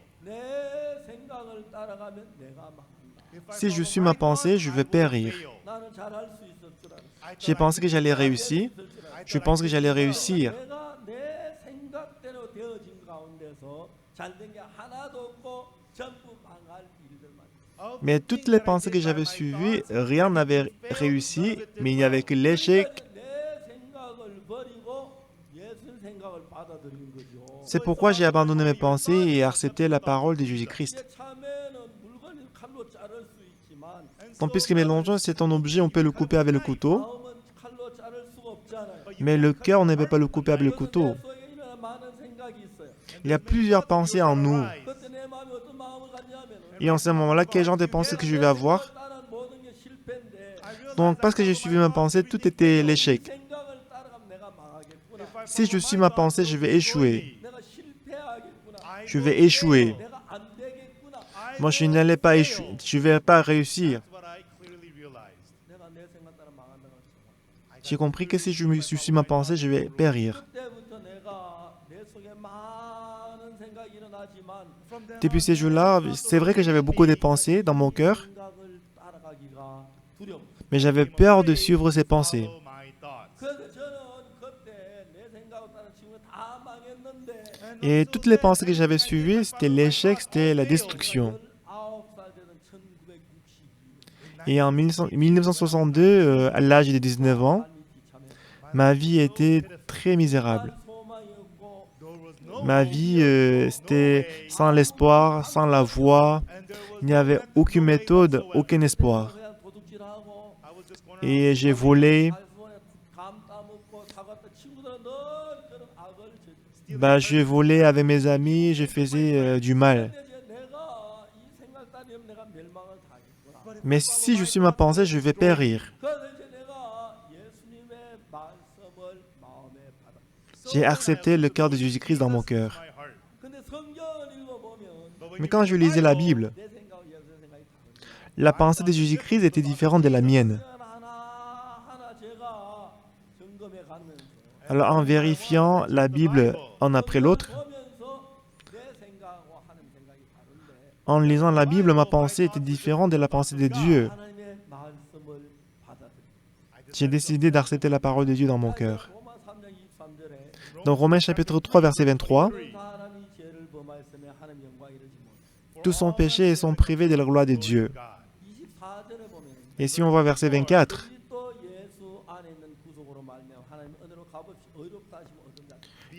Si je suis ma pensée, je vais périr. J'ai pensé que j'allais réussir. Je pense que j'allais réussir. Mais toutes les pensées que j'avais suivies, rien n'avait réussi, mais il n'y avait que l'échec. C'est pourquoi j'ai abandonné mes pensées et accepté la parole de Jésus-Christ. Donc, puisque mélangeant, c'est un objet, on peut le couper avec le couteau, mais le cœur, on ne peut pas le couper avec le couteau. Il y a plusieurs pensées en nous. Et en ce moment-là, quel genre de pensée que je vais avoir? Donc, parce que j'ai suivi ma pensée, tout était l'échec. Si je suis ma pensée, je vais échouer. Je vais échouer. Moi, je n'allais pas échouer. Je ne vais pas réussir. J'ai compris que si je suis ma pensée, je vais périr. Depuis ces jours-là, c'est vrai que j'avais beaucoup de pensées dans mon cœur, mais j'avais peur de suivre ces pensées. Et toutes les pensées que j'avais suivies, c'était l'échec, c'était la destruction. Et en 1962, à l'âge de 19 ans, ma vie était très misérable. Ma vie, c'était sans l'espoir, sans la voie. Il n'y avait aucune méthode, aucun espoir. Et j'ai volé. Je volais avec mes amis, je faisais du mal. Mais si je suis ma pensée, je vais périr. J'ai accepté le cœur de Jésus-Christ dans mon cœur. Mais quand je lisais la Bible, la pensée de Jésus-Christ était différente de la mienne. Alors en vérifiant la Bible un après l'autre, en lisant la Bible, ma pensée était différente de la pensée de Dieu. J'ai décidé d'accepter la parole de Dieu dans mon cœur. Dans Romains chapitre 3, verset 23, tous sont péchés et sont privés de la gloire de Dieu. Et si on voit verset 24,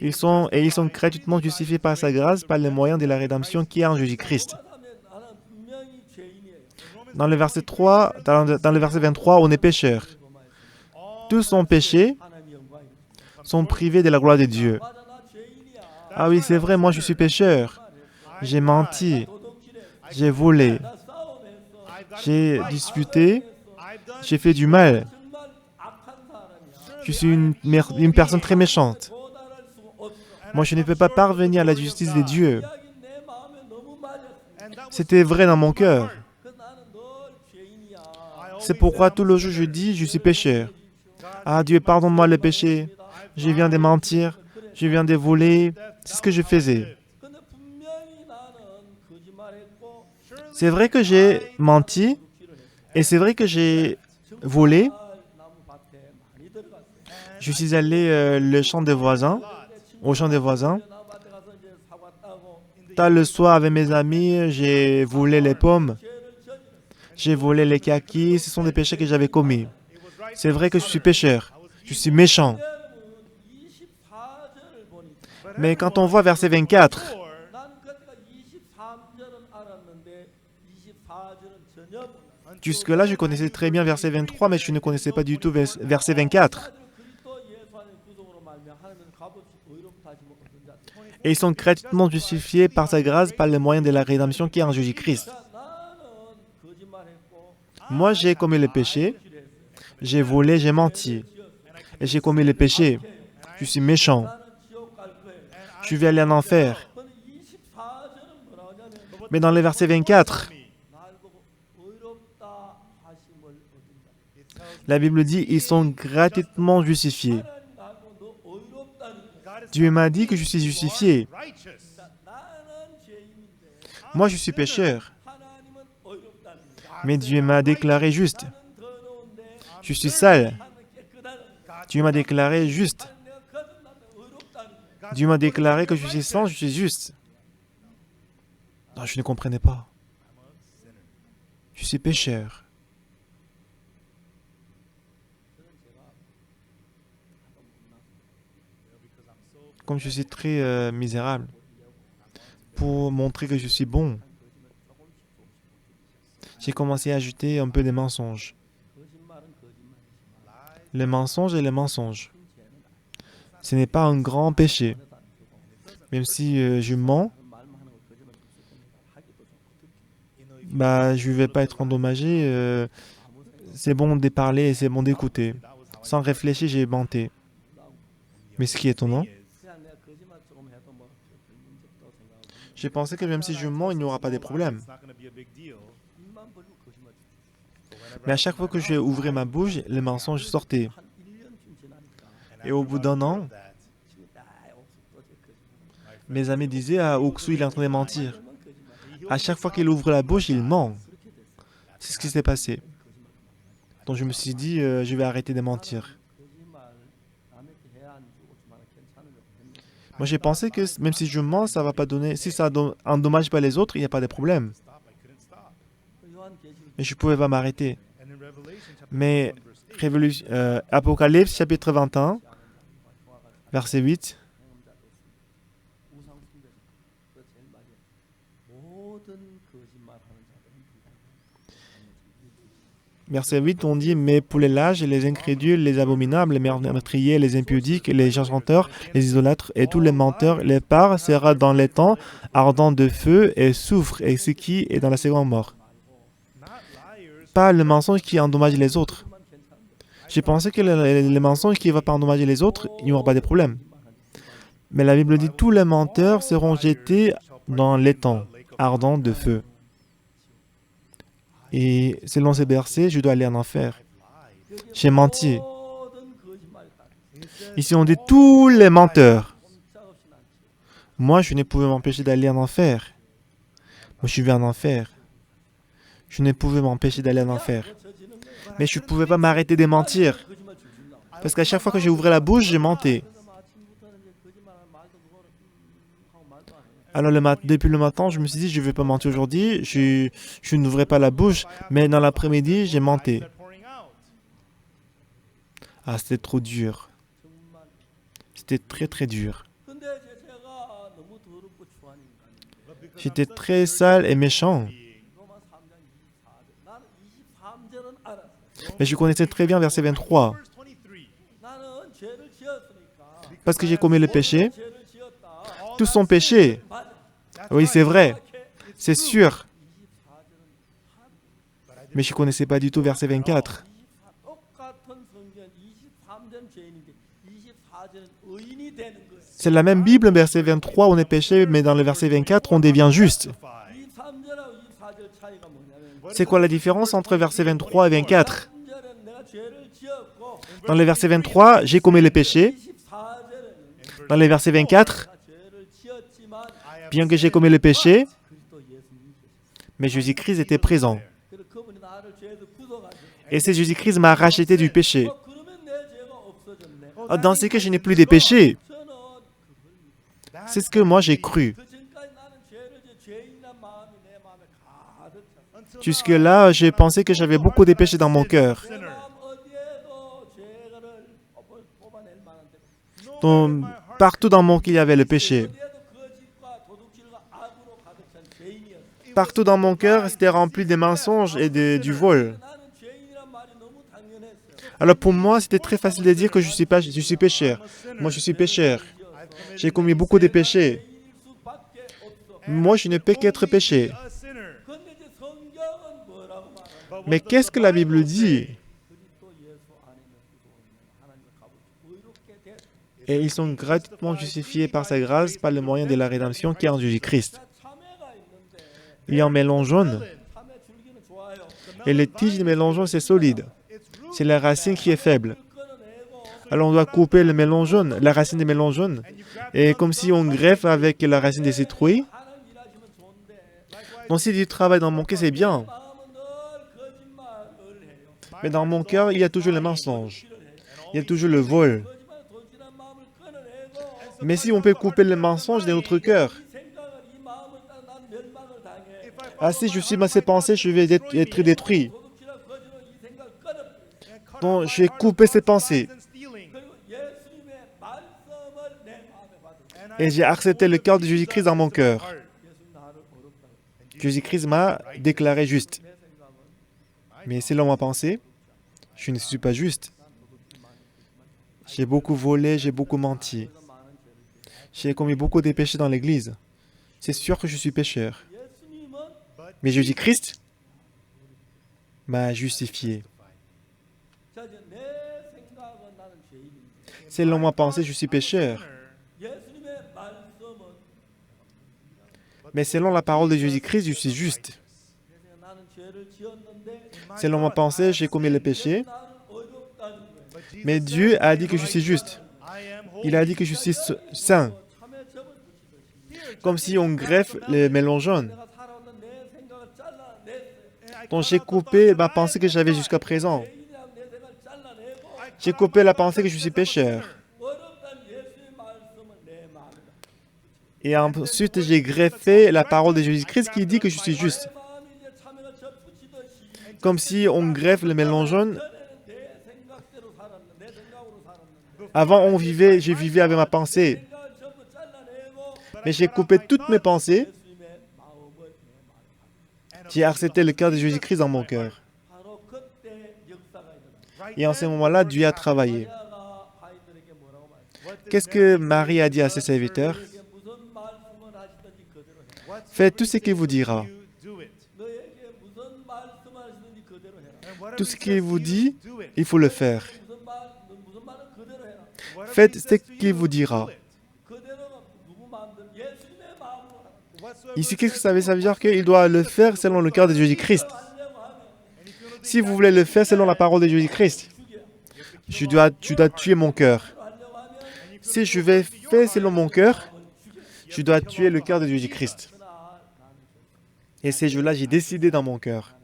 ils sont gratuitement justifiés par sa grâce, par les moyens de la rédemption qui est en Jésus-Christ. Dans le verset 23, on est pécheur. Tous sont péchés, sont privés de la gloire de Dieu. Ah oui, c'est vrai, moi je suis pécheur. J'ai menti, j'ai volé, j'ai disputé, j'ai fait du mal. Je suis une personne très méchante. Moi, je ne peux pas parvenir à la justice de Dieu. C'était vrai dans mon cœur. C'est pourquoi tout le jour je dis, je suis pécheur. Ah Dieu, pardonne-moi le péché. Je viens de mentir, je viens de voler. C'est ce que je faisais. C'est vrai que j'ai menti et c'est vrai que j'ai volé. Je suis allé au champ des voisins. Tard le soir avec mes amis, j'ai volé les pommes, j'ai volé les kakis. Ce sont des péchés que j'avais commis. C'est vrai que je suis pécheur, je suis méchant. Mais quand on voit verset 24, jusque-là, je connaissais très bien verset 23, mais je ne connaissais pas du tout verset 24. Et ils sont gratuitement justifiés par sa grâce, par le moyen de la rédemption qui est en Jésus-Christ. Moi, j'ai commis le péché, j'ai volé, j'ai menti. Et j'ai commis le péché. Je suis méchant. Je vais aller en enfer. Mais dans le verset 24, la Bible dit, ils sont gratuitement justifiés. Dieu m'a dit que je suis justifié. Moi, je suis pécheur. Mais Dieu m'a déclaré juste. Je suis sale. Dieu m'a déclaré juste. Dieu m'a déclaré que je suis saint, je suis juste. Non, je ne comprenais pas. Je suis pécheur. Comme je suis très misérable, pour montrer que je suis bon, j'ai commencé à ajouter un peu des mensonges. Les mensonges et les mensonges. Ce n'est pas un grand péché. Même si je mens, je ne vais pas être endommagé. C'est bon de parler et c'est bon d'écouter. Sans réfléchir, j'ai menti. Mais ce qui est étonnant, j'ai pensé que même si je mens, il n'y aura pas de problème. Mais à chaque fois que je ouvrais ma bouche, les mensonges sortaient. Et au bout d'un an, mes amis disaient « Ah, Oksu, il est en train de mentir. » À chaque fois qu'il ouvre la bouche, il ment. C'est ce qui s'est passé. Donc je me suis dit, je vais arrêter de mentir. Moi, j'ai pensé que même si je mens, ça va pas donner... Si ça endommage pas les autres, il n'y a pas de problème. Mais je ne pouvais pas m'arrêter. Mais Apocalypse, chapitre 21, verset 8. Verset 8, on dit « Mais pour les lâches, les incrédules, les abominables, les meurtriers, les impudiques, les chanteurs, les idolâtres et tous les menteurs, les part sera dans les temps ardent de feu et souffre, et ce qui est dans la seconde mort. » Pas le mensonge qui endommage les autres. J'ai pensé que les mensonges qui ne vont pas endommager les autres, il n'y aura pas de problème. Mais la Bible dit « Tous les menteurs seront jetés dans l'étang ardent de feu. » Et selon ces versets, je dois aller en enfer. J'ai menti. Ici, on dit tous les menteurs. Moi, je ne pouvais m'empêcher d'aller en enfer. Moi, je vais en enfer. Je ne pouvais m'empêcher d'aller en enfer. Mais je ne pouvais pas m'arrêter de mentir. Parce qu'à chaque fois que j'ai ouvert la bouche, j'ai menti. Alors depuis le matin, je me suis dit, je ne vais pas mentir aujourd'hui, je n'ouvrais pas la bouche, mais dans l'après-midi, j'ai menti. Ah, c'était trop dur. C'était très très dur. J'étais très sale et méchant. Mais je connaissais très bien verset 23. Parce que j'ai commis le péché, tous sont péchés. Oui, c'est vrai. C'est sûr. Mais je ne connaissais pas du tout verset 24. C'est la même Bible, verset 23, on est péché, mais dans le verset 24, on devient juste. C'est quoi la différence entre verset 23 et 24? Dans le verset 23, j'ai commis le péché. Dans le verset 24, bien que j'ai commis le péché, mais Jésus-Christ était présent. Et c'est Jésus-Christ m'a racheté du péché. Dans ce cas, je n'ai plus de péché. C'est ce que moi j'ai cru. Jusque-là, j'ai pensé que j'avais beaucoup de péchés dans mon cœur. Donc, partout dans mon cœur, il y avait le péché. Partout dans mon cœur, c'était rempli des mensonges et du vol. Alors pour moi, c'était très facile de dire que je suis pécheur. Moi, je suis pécheur. J'ai commis beaucoup de péchés. Moi, je ne peux qu'être péché. Mais qu'est-ce que la Bible dit? Et ils sont gratuitement justifiés par sa grâce, par le moyen de la rédemption qui est en Jésus-Christ. Il y a un mélange jaune. Et le tige de mélange jaune, c'est solide. C'est la racine qui est faible. Alors on doit couper le mélange jaune, la racine des mélanges jaunes. Et comme si on greffe avec la racine des citrouilles. Donc si du travail dans mon cœur, c'est bien. Mais dans mon cœur, il y a toujours le mensonge. Il y a toujours le vol. Mais si on peut couper le mensonge de notre cœur, si je suis dans ces pensées, je vais être détruit. Donc, je vais couper ces pensées. Et j'ai accepté le cœur de Jésus-Christ dans mon cœur. Jésus-Christ m'a déclaré juste. Mais selon ma pensée, je ne suis pas juste. J'ai beaucoup volé, j'ai beaucoup menti. J'ai commis beaucoup de péchés dans l'église. C'est sûr que je suis pécheur. Mais Jésus-Christ m'a justifié. Selon ma pensée, je suis pécheur. Mais selon la parole de Jésus-Christ, je suis juste. Selon ma pensée, j'ai commis le péché. Mais Dieu a dit que je suis juste. Il a dit que je suis saint. Comme si on greffe les mélanges jaunes. Donc j'ai coupé ma pensée que j'avais jusqu'à présent. J'ai coupé la pensée que je suis pécheur. Et ensuite, j'ai greffé la parole de Jésus-Christ qui dit que je suis juste. Comme si on greffe le mélange jaune. Avant, je vivais avec ma pensée. Mais j'ai coupé toutes mes pensées. J'ai accepté le cœur de Jésus-Christ dans mon cœur. Et en ce moment-là, Dieu a travaillé. Qu'est-ce que Marie a dit à ses serviteurs? Faites tout ce qu'il vous dira. Tout ce qu'il vous dit, il faut le faire. Faites ce qu'il vous dira. Ici, qu'est-ce que ça veut dire? Qu'il doit le faire selon le cœur de Jésus-Christ. Si vous voulez le faire selon la parole de Jésus-Christ, tu dois tuer mon cœur. Si je vais faire selon mon cœur, je dois tuer le cœur de Jésus-Christ. Et ces jours-là, j'ai décidé dans mon cœur.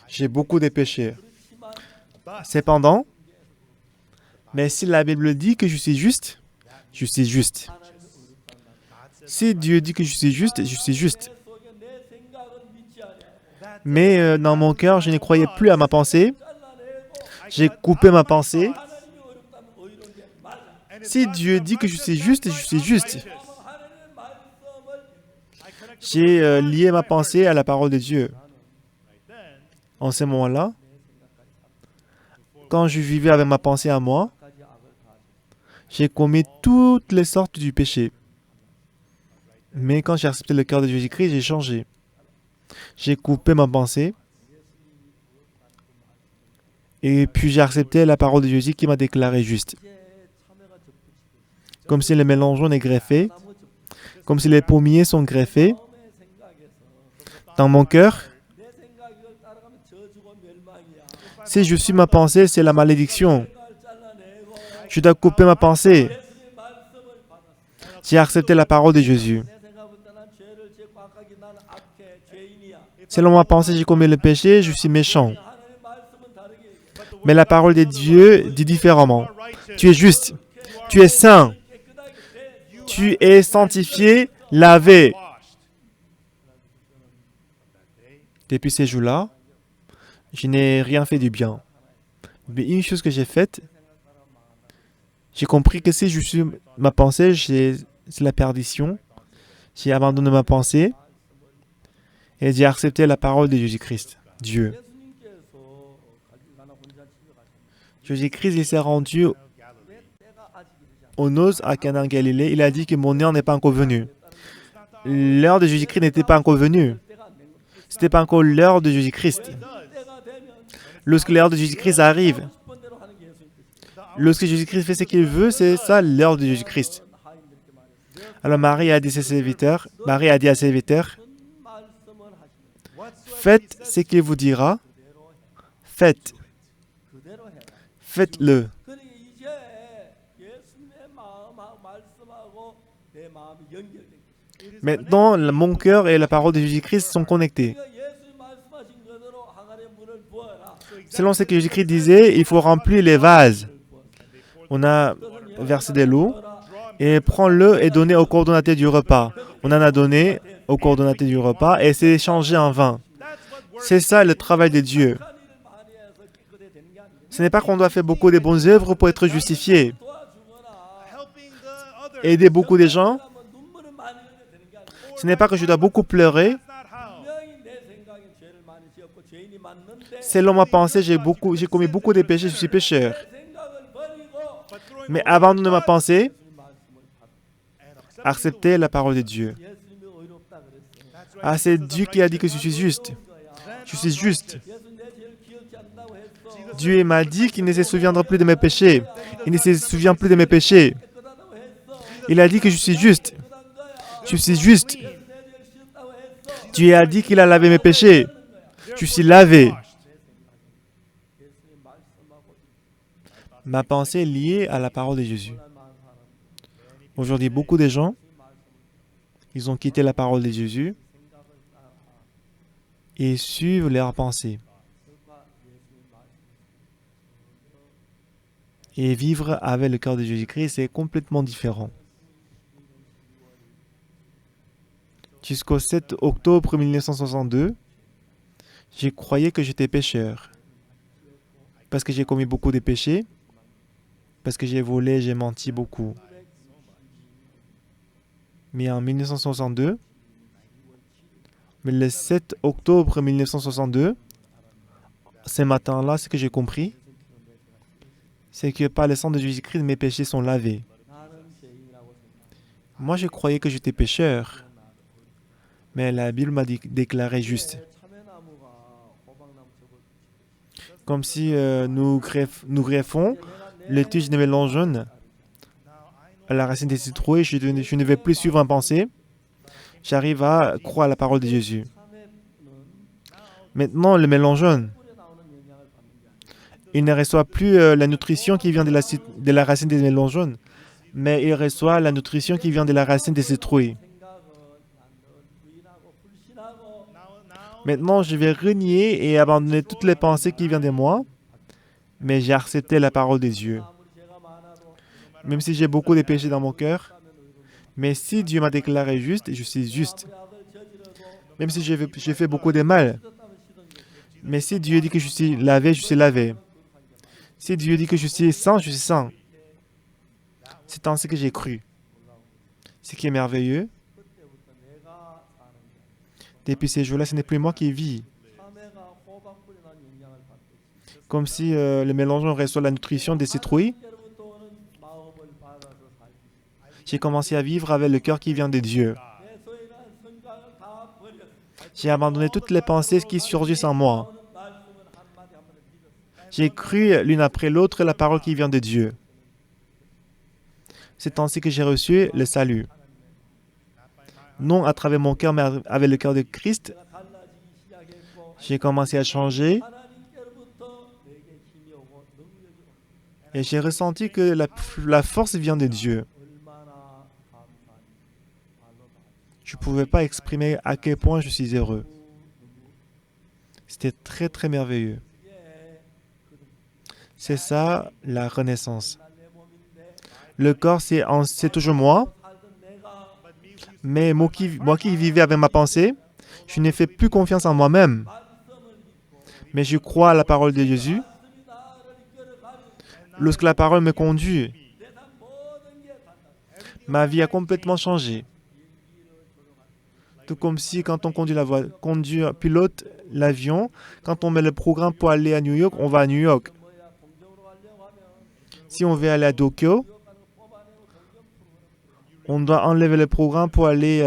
J'ai beaucoup de péchés. Cependant, mais si la Bible dit que je suis juste, je suis juste. Si Dieu dit que je suis juste, je suis juste. Mais dans mon cœur, je ne croyais plus à ma pensée. J'ai coupé ma pensée. Si Dieu dit que je suis juste, je suis juste. J'ai lié ma pensée à la parole de Dieu. En ce moment-là, quand je vivais avec ma pensée à moi, j'ai commis toutes les sortes du péché. Mais quand j'ai accepté le cœur de Jésus-Christ, j'ai changé. J'ai coupé ma pensée. Et puis j'ai accepté la parole de Jésus qui m'a déclaré juste. Comme si les mélanges est greffé. Comme si les pommiers sont greffés. Dans mon cœur, si je suis ma pensée, c'est la malédiction. Je dois couper ma pensée. J'ai accepté la parole de Jésus. Selon ma pensée, j'ai commis le péché, je suis méchant. Mais la parole de Dieu dit différemment. Tu es juste. Tu es saint. Tu es sanctifié, lavé. Depuis ces jours-là, je n'ai rien fait du bien. Mais une chose que j'ai faite, j'ai compris que si je suis ma pensée, c'est la perdition. J'ai abandonné ma pensée et j'ai accepté la parole de Jésus-Christ, Dieu. Jésus-Christ, il s'est rendu aux noces à Cana en Galilée. Il a dit que mon heure n'est pas encore venue. L'heure de Jésus-Christ n'était pas encore venue. Ce n'était pas encore l'heure de Jésus-Christ. Lorsque l'heure de Jésus-Christ arrive, lorsque Jésus-Christ fait ce qu'il veut, c'est ça l'heure de Jésus-Christ. Alors Marie a dit à ses serviteurs, faites ce qu'il vous dira, faites-le. Maintenant, mon cœur et la parole de Jésus-Christ sont connectés. Selon ce que Jésus-Christ disait, il faut remplir les vases. On a versé de l'eau et prends-le et donne au coordonnateur du repas. On en a donné au coordonnateur du repas et c'est changé en vin. C'est ça le travail de Dieu. Ce n'est pas qu'on doit faire beaucoup de bonnes œuvres pour être justifié. Aider beaucoup de gens. Ce n'est pas que je dois beaucoup pleurer. Selon ma pensée, j'ai commis beaucoup de péchés, je suis pécheur. Mais abandonner ma pensée, accepter la parole de Dieu. Ah, c'est Dieu qui a dit que je suis juste. Je suis juste. Dieu m'a dit qu'il ne se souviendra plus de mes péchés. Il ne se souvient plus de mes péchés. Il a dit que je suis juste. Je suis juste. Dieu a dit qu'il a lavé mes péchés. Je suis lavé. Ma pensée est liée à la parole de Jésus. Aujourd'hui, beaucoup de gens, ils ont quitté la parole de Jésus et suivent leurs pensées. Et vivre avec le cœur de Jésus-Christ, c'est complètement différent. Jusqu'au 7 octobre 1962, je croyais que j'étais pécheur. Parce que j'ai commis beaucoup de péchés. Parce que j'ai volé, j'ai menti beaucoup. Mais en 1962, mais le 7 octobre 1962, ce matin-là, ce que j'ai compris, c'est que par le sang de Jésus-Christ, mes péchés sont lavés. Moi, je croyais que j'étais pécheur. Mais la Bible m'a déclaré juste. Comme si nous greffons les tiges de melon jaune à la racine des citrouilles. Je ne vais plus suivre une pensée. J'arrive à croire à la parole de Jésus. Maintenant, le melon jaune, il ne reçoit plus la nutrition qui vient de la racine des melons jaunes, mais il reçoit la nutrition qui vient de la racine des citrouilles. Maintenant, je vais renier et abandonner toutes les pensées qui viennent de moi, mais j'ai accepté la parole de Dieu. Même si j'ai beaucoup de péchés dans mon cœur, mais si Dieu m'a déclaré juste, je suis juste. Même si j'ai fait beaucoup de mal, mais si Dieu dit que je suis lavé, je suis lavé. Si Dieu dit que je suis saint, je suis saint. C'est ainsi que j'ai cru. Ce qui est merveilleux, depuis ces jours-là, ce n'est plus moi qui vis. Comme si le mélangeant reçoit la nutrition des citrouilles. J'ai commencé à vivre avec le cœur qui vient de Dieu. J'ai abandonné toutes les pensées qui surgissent en moi. J'ai cru l'une après l'autre la parole qui vient de Dieu. C'est ainsi que j'ai reçu le salut. Non à travers mon cœur, mais avec le cœur de Christ. J'ai commencé à changer. Et j'ai ressenti que la force vient de Dieu. Je ne pouvais pas exprimer à quel point je suis heureux. C'était très, très merveilleux. C'est ça, la renaissance. Le corps, c'est toujours moi. Mais moi qui vivais avec ma pensée, je n'ai fait plus confiance en moi-même. Mais je crois à la parole de Jésus. Lorsque la parole me conduit, ma vie a complètement changé. Tout comme si quand on conduit pilote l'avion, quand on met le programme pour aller à New York, on va à New York. Si on veut aller à Tokyo, on doit enlever le programme pour aller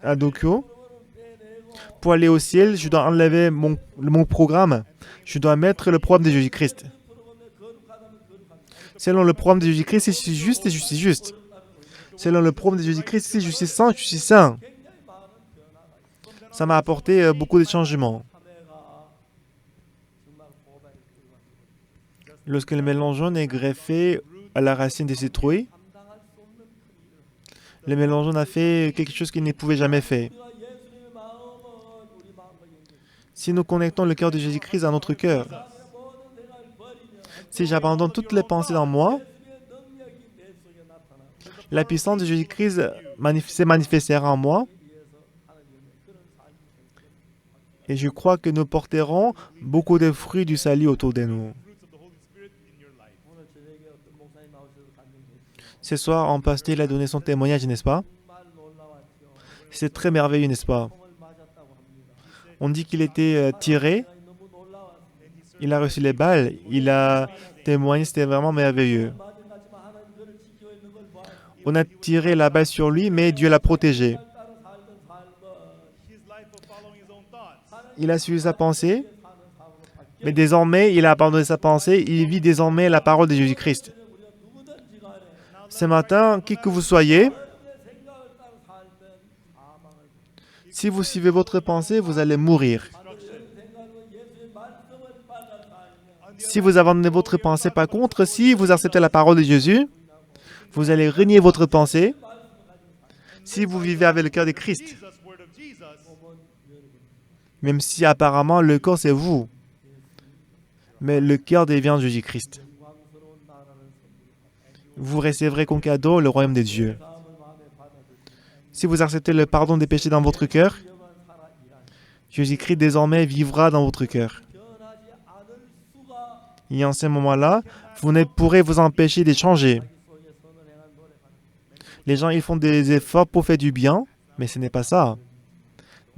à Tokyo. Pour aller au ciel, je dois enlever mon programme. Je dois mettre le programme de Jésus-Christ. Selon le programme de Jésus-Christ, si je suis juste, je suis juste. Selon le programme de Jésus-Christ, si je suis saint, je suis saint. Ça m'a apporté beaucoup de changements. Lorsque le mélange jaune est greffé à la racine des citrouilles, le mélange jaune a fait quelque chose qu'il ne pouvait jamais faire. Si nous connectons le cœur de Jésus-Christ à notre cœur, si j'abandonne toutes les pensées dans moi, la puissance de Jésus-Christ se manifestera en moi. Et je crois que nous porterons beaucoup de fruits du salut autour de nous. Ce soir, un pasteur a donné son témoignage, n'est-ce pas? C'est très merveilleux, n'est-ce pas? On dit qu'il était tiré. Il a reçu les balles. Il a témoigné, c'était vraiment merveilleux. On a tiré la balle sur lui, mais Dieu l'a protégé. Il a suivi sa pensée, mais désormais, il a abandonné sa pensée. Il vit désormais la parole de Jésus-Christ. Ce matin, qui que vous soyez, si vous suivez votre pensée, vous allez mourir. Si vous abandonnez votre pensée, par contre, si vous acceptez la parole de Jésus, vous allez renier votre pensée. Si vous vivez avec le cœur de Christ, même si apparemment le corps c'est vous, mais le cœur devient Jésus-Christ. Vous recevrez comme cadeau le royaume des dieux. Si vous acceptez le pardon des péchés dans votre cœur, Jésus-Christ désormais vivra dans votre cœur. Et en ce moment-là, vous ne pourrez vous empêcher de changer. Les gens, ils font des efforts pour faire du bien, mais ce n'est pas ça.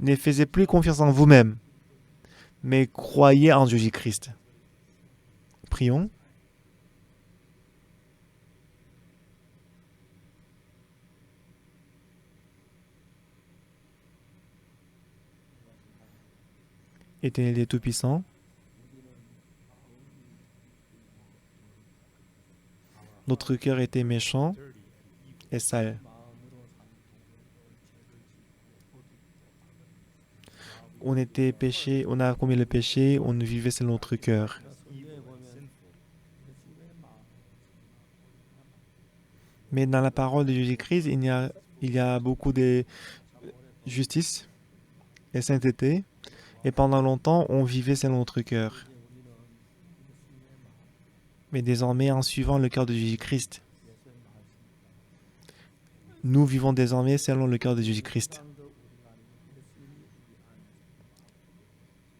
Ne faites plus confiance en vous-même, mais croyez en Jésus-Christ. Prions. Éternel Dieu Tout-Puissant, notre cœur était méchant et sale. On était péché, on a commis le péché, on vivait selon notre cœur. Mais dans la parole de Jésus-Christ, il y a beaucoup de justice et sainteté. Et pendant longtemps, on vivait selon notre cœur. Mais désormais, en suivant le cœur de Jésus-Christ, nous vivons désormais selon le cœur de Jésus-Christ.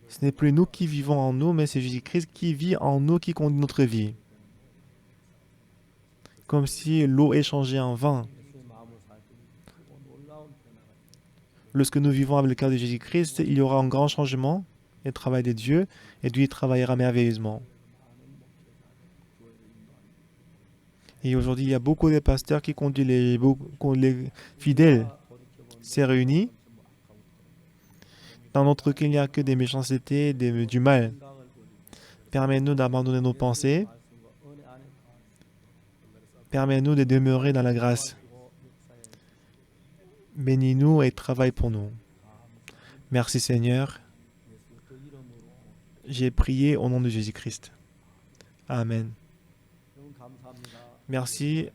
Ce n'est plus nous qui vivons en nous, mais c'est Jésus-Christ qui vit en nous, qui conduit notre vie. Comme si l'eau est changée en vin. Lorsque nous vivons avec le cœur de Jésus-Christ, il y aura un grand changement, le travail de Dieu, et Dieu travaillera merveilleusement. Et aujourd'hui, il y a beaucoup de pasteurs qui conduisent les fidèles. C'est réuni. Dans notre cœur, il n'y a que des méchancetés, du mal. Permets-nous d'abandonner nos pensées. Permets-nous de demeurer dans la grâce. Bénis-nous et travaille pour nous. Merci Seigneur. J'ai prié au nom de Jésus-Christ. Amen. Merci